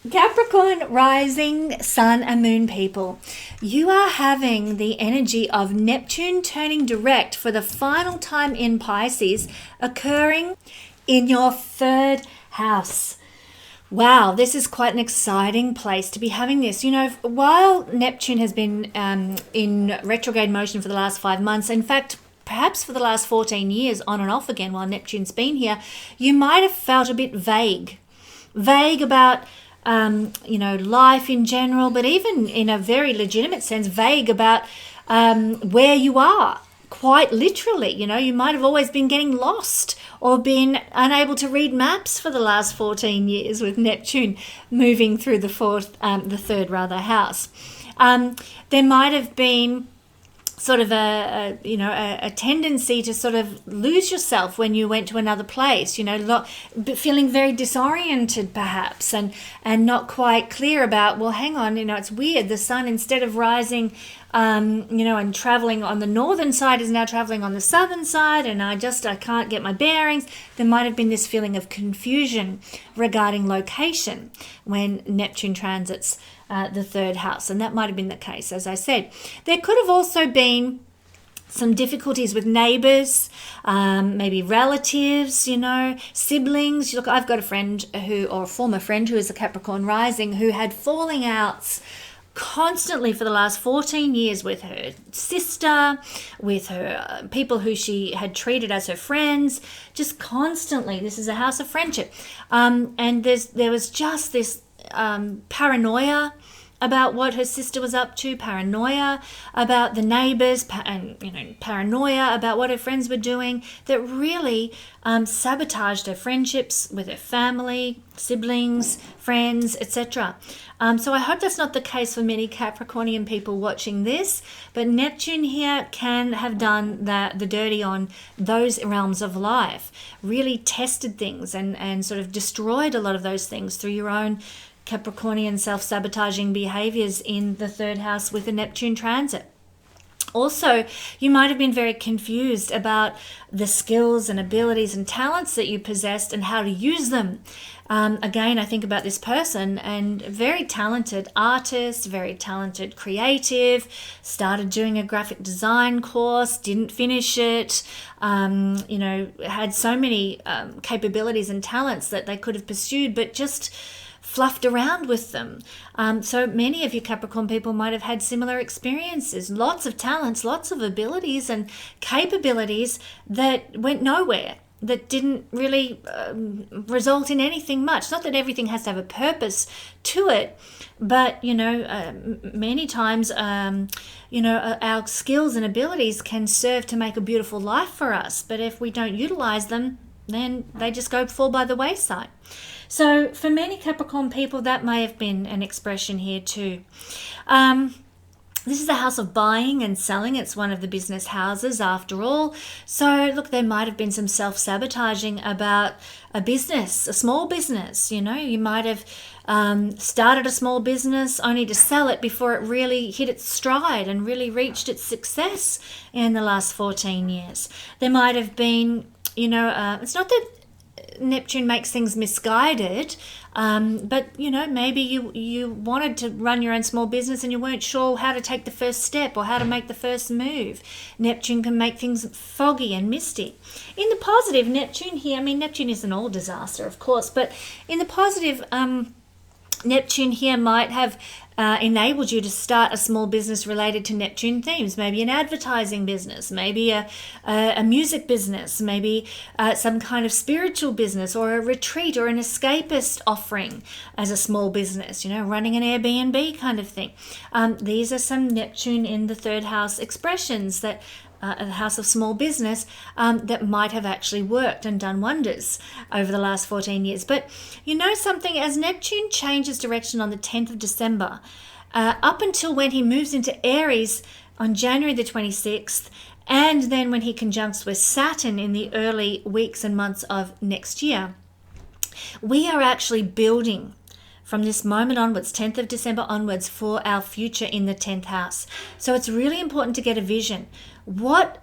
Capricorn rising, sun and moon people. You are having the energy of Neptune turning direct for the final time in Pisces, occurring in your 3rd house. Wow, this is quite an exciting place to be having this. You know, while Neptune has been in retrograde motion for the last 5 months, in fact, perhaps for the last 14 years, on and off again while Neptune's been here, you might have felt a bit vague about life in general, but even in a very legitimate sense, vague about where you are. quite literally. You might have always been getting lost or been unable to read maps for the last 14 years with Neptune moving through the third house. There might have been sort of a tendency to sort of lose yourself when you went to another place, feeling very disoriented perhaps, and not quite clear about, well, hang on, it's weird. The sun, instead of rising, and traveling on the northern side, is now traveling on the southern side, and I can't get my bearings. There might have been this feeling of confusion regarding location when Neptune transits the third house, and that might have been the case. As I said, there could have also been some difficulties with neighbors, maybe relatives, siblings. Look, I've got a former friend who is a Capricorn rising, who had falling outs constantly for the last 14 years with her sister, with her people who she had treated as her friends, just constantly. This is a house of friendship. And there was just this paranoia about what her sister was up to, paranoia about the neighbors, and paranoia about what her friends were doing, that really sabotaged her friendships with her family, siblings, friends, etc. So I hope that's not the case for many Capricornian people watching this, but Neptune here can have done the dirty on those realms of life, really tested things and sort of destroyed a lot of those things through your own Capricornian self-sabotaging behaviors in the third house with a Neptune transit. Also, you might have been very confused about the skills and abilities and talents that you possessed and how to use them. Again, I think about this person, and very talented artist, very talented creative, started doing a graphic design course, didn't finish it, had so many capabilities and talents that they could have pursued, but just fluffed around with them. So many of you Capricorn people might have had similar experiences, lots of talents, lots of abilities and capabilities that went nowhere, that didn't really result in anything much. Not that everything has to have a purpose to it, but many times our skills and abilities can serve to make a beautiful life for us, but if we don't utilize them, then they just fall by the wayside. So for many Capricorn people, that may have been an expression here too. This is a house of buying and selling. It's one of the business houses after all. So look, there might have been some self-sabotaging about a business, a small business. You might have started a small business only to sell it before it really hit its stride and really reached its success in the last 14 years. There might have been, it's not that Neptune makes things misguided, but maybe you wanted to run your own small business and you weren't sure how to take the first step or how to make the first move. Neptune can make things foggy and misty. In the positive, Neptune here, Neptune isn't all disaster, of course, but in the positive, Neptune here might have enabled you to start a small business related to Neptune themes, maybe an advertising business, maybe a music business, maybe some kind of spiritual business or a retreat or an escapist offering as a small business, running an Airbnb kind of thing. These are some Neptune in the third house expressions that a house of small business that might have actually worked and done wonders over the last 14 years. But something, as Neptune changes direction on the 10th of December, up until when he moves into Aries on January the 26th, and then when he conjuncts with Saturn in the early weeks and months of next year, we are actually building from this moment onwards, 10th of December onwards, for our future in the 10th house. So it's really important to get a vision. The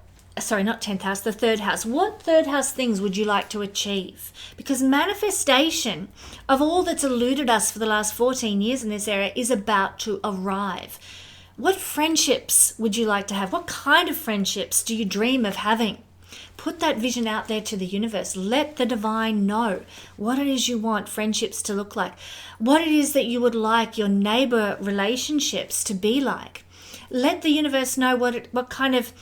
third house. What third house things would you like to achieve? Because manifestation of all that's eluded us for the last 14 years in this area is about to arrive. What friendships would you like to have? What kind of friendships do you dream of having? Put that vision out there to the universe. Let the divine know what it is you want friendships to look like, what it is that you would like your neighbor relationships to be like. Let the universe know what kind of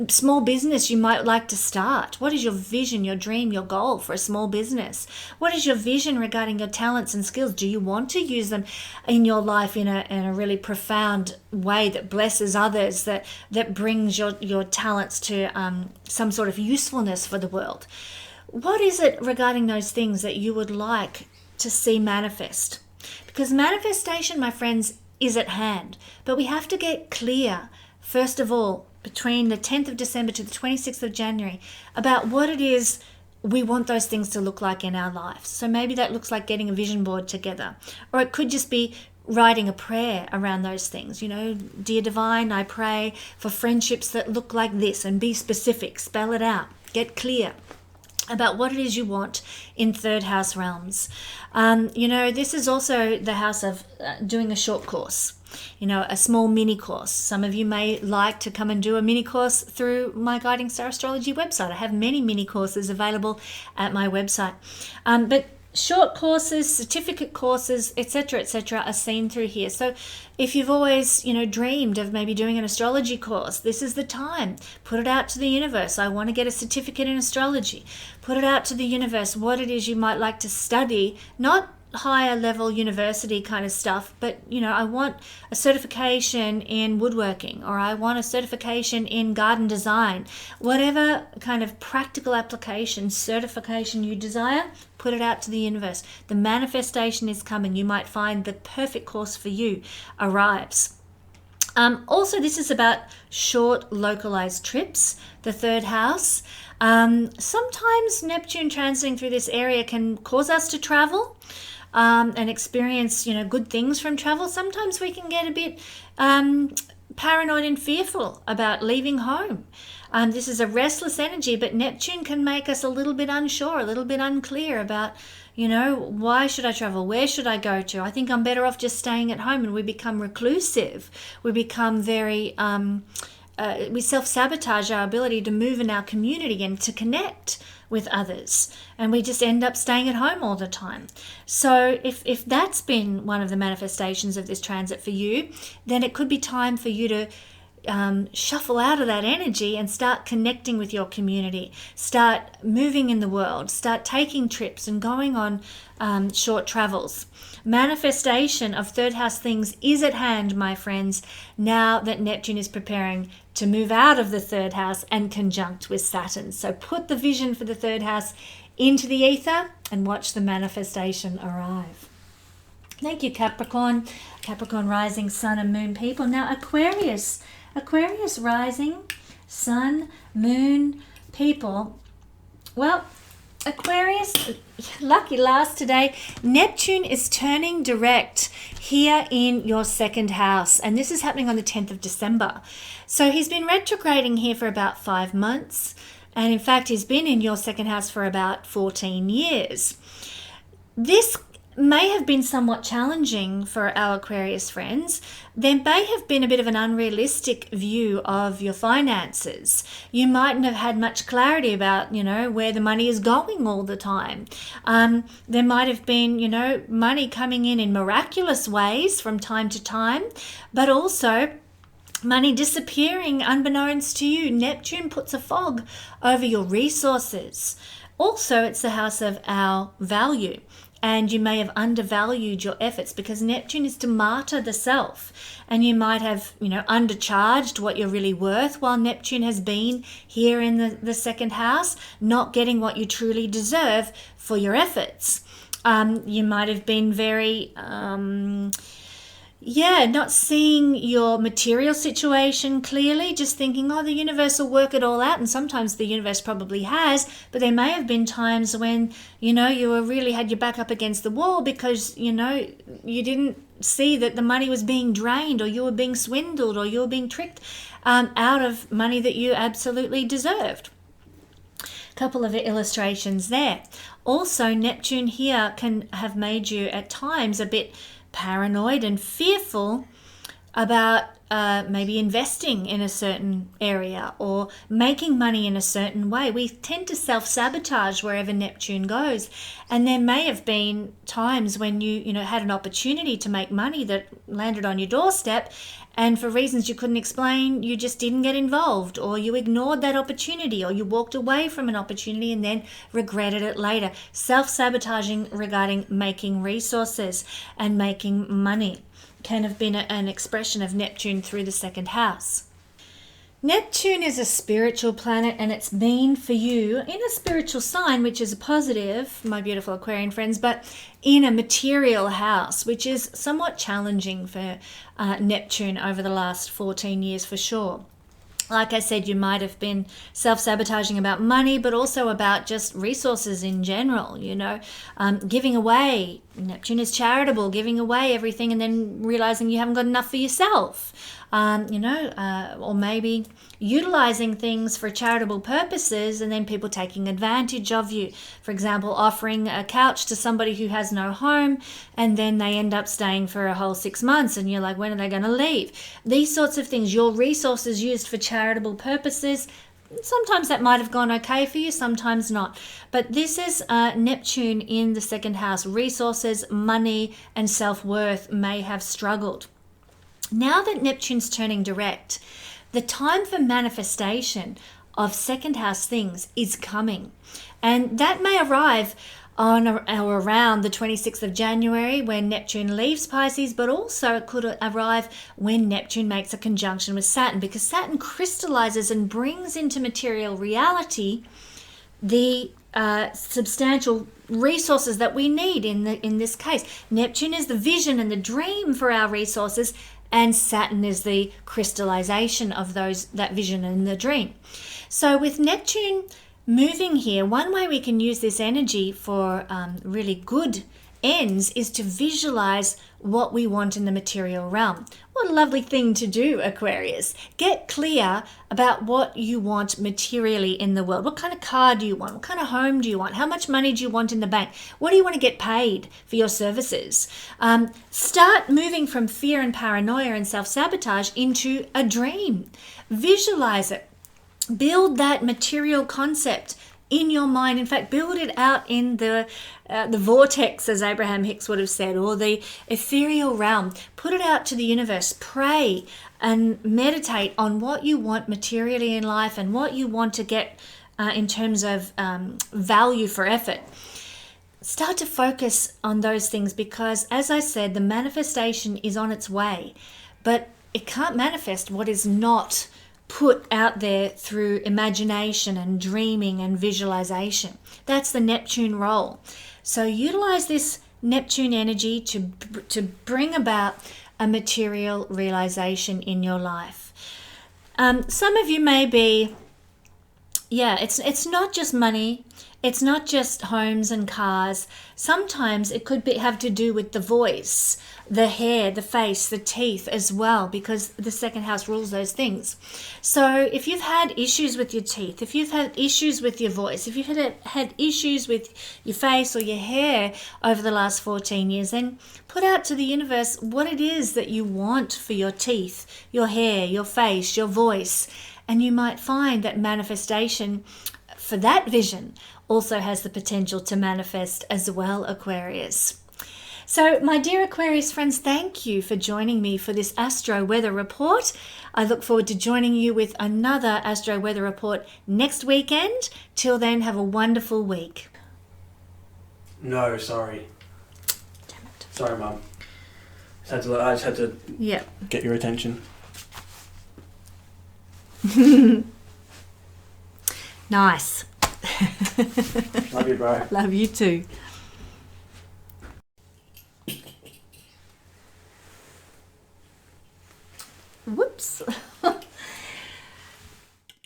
small business you might like to start? What is your vision, your dream, your goal for a small business? What is your vision regarding your talents and skills? Do you want to use them in your life in a really profound way that blesses others, that brings your talents to some sort of usefulness for the world? What is it regarding those things that you would like to see manifest? Because manifestation, my friends, is at hand. But we have to get clear, first of all, between the 10th of December to the 26th of January, about what it is we want those things to look like in our lives. So maybe that looks like getting a vision board together. Or it could just be writing a prayer around those things. You know, dear divine, I pray for friendships that look like this, and be specific, spell it out, get clear about what it is you want in third house realms. You know, this is also the house of doing a short course, you know, a small mini course. Some of you may like to come and do a mini course through my Guiding Star Astrology website. I have many mini courses available at my website. But short courses, certificate courses, etc., are seen through here. So if you've always, you know, dreamed of maybe doing an astrology course, this is the time. Put it out to the universe. I want to get a certificate in astrology. Put it out to the universe, what it is you might like to study, not higher level university kind of stuff, but you know, I want a certification in woodworking, or I want a certification in garden design. Whatever kind of practical application certification you desire, put it out to the universe. The manifestation is coming. You might find the perfect course for you arrives. Also, this is about short localized trips, the third house. Sometimes Neptune transiting through this area can cause us to travel and experience, you know, good things from travel. Sometimes we can get a bit paranoid and fearful about leaving home. This is a restless energy, but Neptune can make us a little bit unsure, a little bit unclear about, you know, why should I travel? Where should I go to? I think I'm better off just staying at home. And we become reclusive. We become very, we self-sabotage our ability to move in our community and to connect with others. And we just end up staying at home all the time. So if that's been one of the manifestations of this transit for you, then it could be time for you to shuffle out of that energy and start connecting with your community, start moving in the world, start taking trips and going on short travels. Manifestation of third house things is at hand, my friends, now that Neptune is preparing to move out of the third house and conjunct with Saturn. So put the vision for the third house into the ether and watch the manifestation arrive. Thank you, Capricorn. Capricorn rising, sun and moon people. Now Aquarius rising, sun, moon people. Well, Aquarius, lucky last today. Neptune is turning direct here in your second house, and this is happening on the 10th of December. So he's been retrograding here for about 5 months, and in fact he's been in your second house for about 14 years. This may have been somewhat challenging for our Aquarius friends. There may have been a bit of an unrealistic view of your finances. You mightn't have had much clarity about, you know, where the money is going all the time. There might have been, you know, money coming in miraculous ways from time to time, but also money disappearing unbeknownst to you. Neptune puts a fog over your resources. Also, it's the house of our value. And you may have undervalued your efforts because Neptune is to martyr the self. And you might have, you know, undercharged what you're really worth while Neptune has been here in the second house, not getting what you truly deserve for your efforts. You might have been very, not seeing your material situation clearly, just thinking, oh, the universe will work it all out. And sometimes the universe probably has, but there may have been times when, you know, you were really had your back up against the wall because, you know, you didn't see that the money was being drained, or you were being swindled, or you were being tricked out of money that you absolutely deserved. Couple of illustrations there. Also, Neptune here can have made you at times a bit paranoid and fearful about maybe investing in a certain area or making money in a certain way. We tend to self-sabotage wherever Neptune goes. And there may have been times when you had an opportunity to make money that landed on your doorstep, and for reasons you couldn't explain, you just didn't get involved, or you ignored that opportunity, or you walked away from an opportunity and then regretted it later. Self-sabotaging regarding making resources and making money can have been an expression of Neptune through the second house. Neptune is a spiritual planet, and it's been for you in a spiritual sign, which is a positive, my beautiful Aquarian friends, but in a material house, which is somewhat challenging for Neptune over the last 14 years for sure. Like I said, you might have been self-sabotaging about money, but also about just resources in general, giving away. Neptune is charitable, giving away everything and then realizing you haven't got enough for yourself. Or maybe utilizing things for charitable purposes and then people taking advantage of you. For example, offering a couch to somebody who has no home and then they end up staying for a whole 6 months and you're like, when are they going to leave? These sorts of things, your resources used for charitable purposes. Sometimes that might have gone okay for you, sometimes not. But this is Neptune in the second house. Resources, money, and self-worth may have struggled. Now that Neptune's turning direct, the time for manifestation of second house things is coming. And that may arrive on or around the 26th of January when Neptune leaves Pisces, but also it could arrive when Neptune makes a conjunction with Saturn, because Saturn crystallizes and brings into material reality the substantial resources that we need in this case. Neptune is the vision and the dream for our resources, and Saturn is the crystallization of that vision and the dream. So with Neptune moving here, one way we can use this energy for really good ends is to visualize what we want in the material realm. What a lovely thing to do, Aquarius. Get clear about what you want materially in the world. What kind of car do you want? What kind of home do you want? How much money do you want in the bank? What do you want to get paid for your services? Start moving from fear and paranoia and self-sabotage into a dream. Visualize it. Build that material concept in your mind. In fact, build it out in the vortex, as Abraham Hicks would have said, or the ethereal realm. Put it out to the universe. Pray and meditate on what you want materially in life and what you want to get in terms of value for effort. Start to focus on those things because, as I said, the manifestation is on its way, but it can't manifest what is not put out there through imagination and dreaming and visualization. That's the Neptune role. So utilize this Neptune energy to bring about a material realization in your life. Some of you may be, it's not just money. It's not just homes and cars. Sometimes it could have to do with the voice, the hair, the face, the teeth as well, because the second house rules those things. So if you've had issues with your teeth, if you've had issues with your voice, if you've had issues with your face or your hair over the last 14 years, then put out to the universe what it is that you want for your teeth, your hair, your face, your voice. And you might find that manifestation for that vision also has the potential to manifest as well, Aquarius. So, my dear Aquarius friends, thank you for joining me for this Astro Weather Report. I look forward to joining you with another Astro Weather Report next weekend. Till then, have a wonderful week. No, sorry. Damn it. Sorry, Mum. I just had to get your attention. Nice. Love you, bro. Love you too.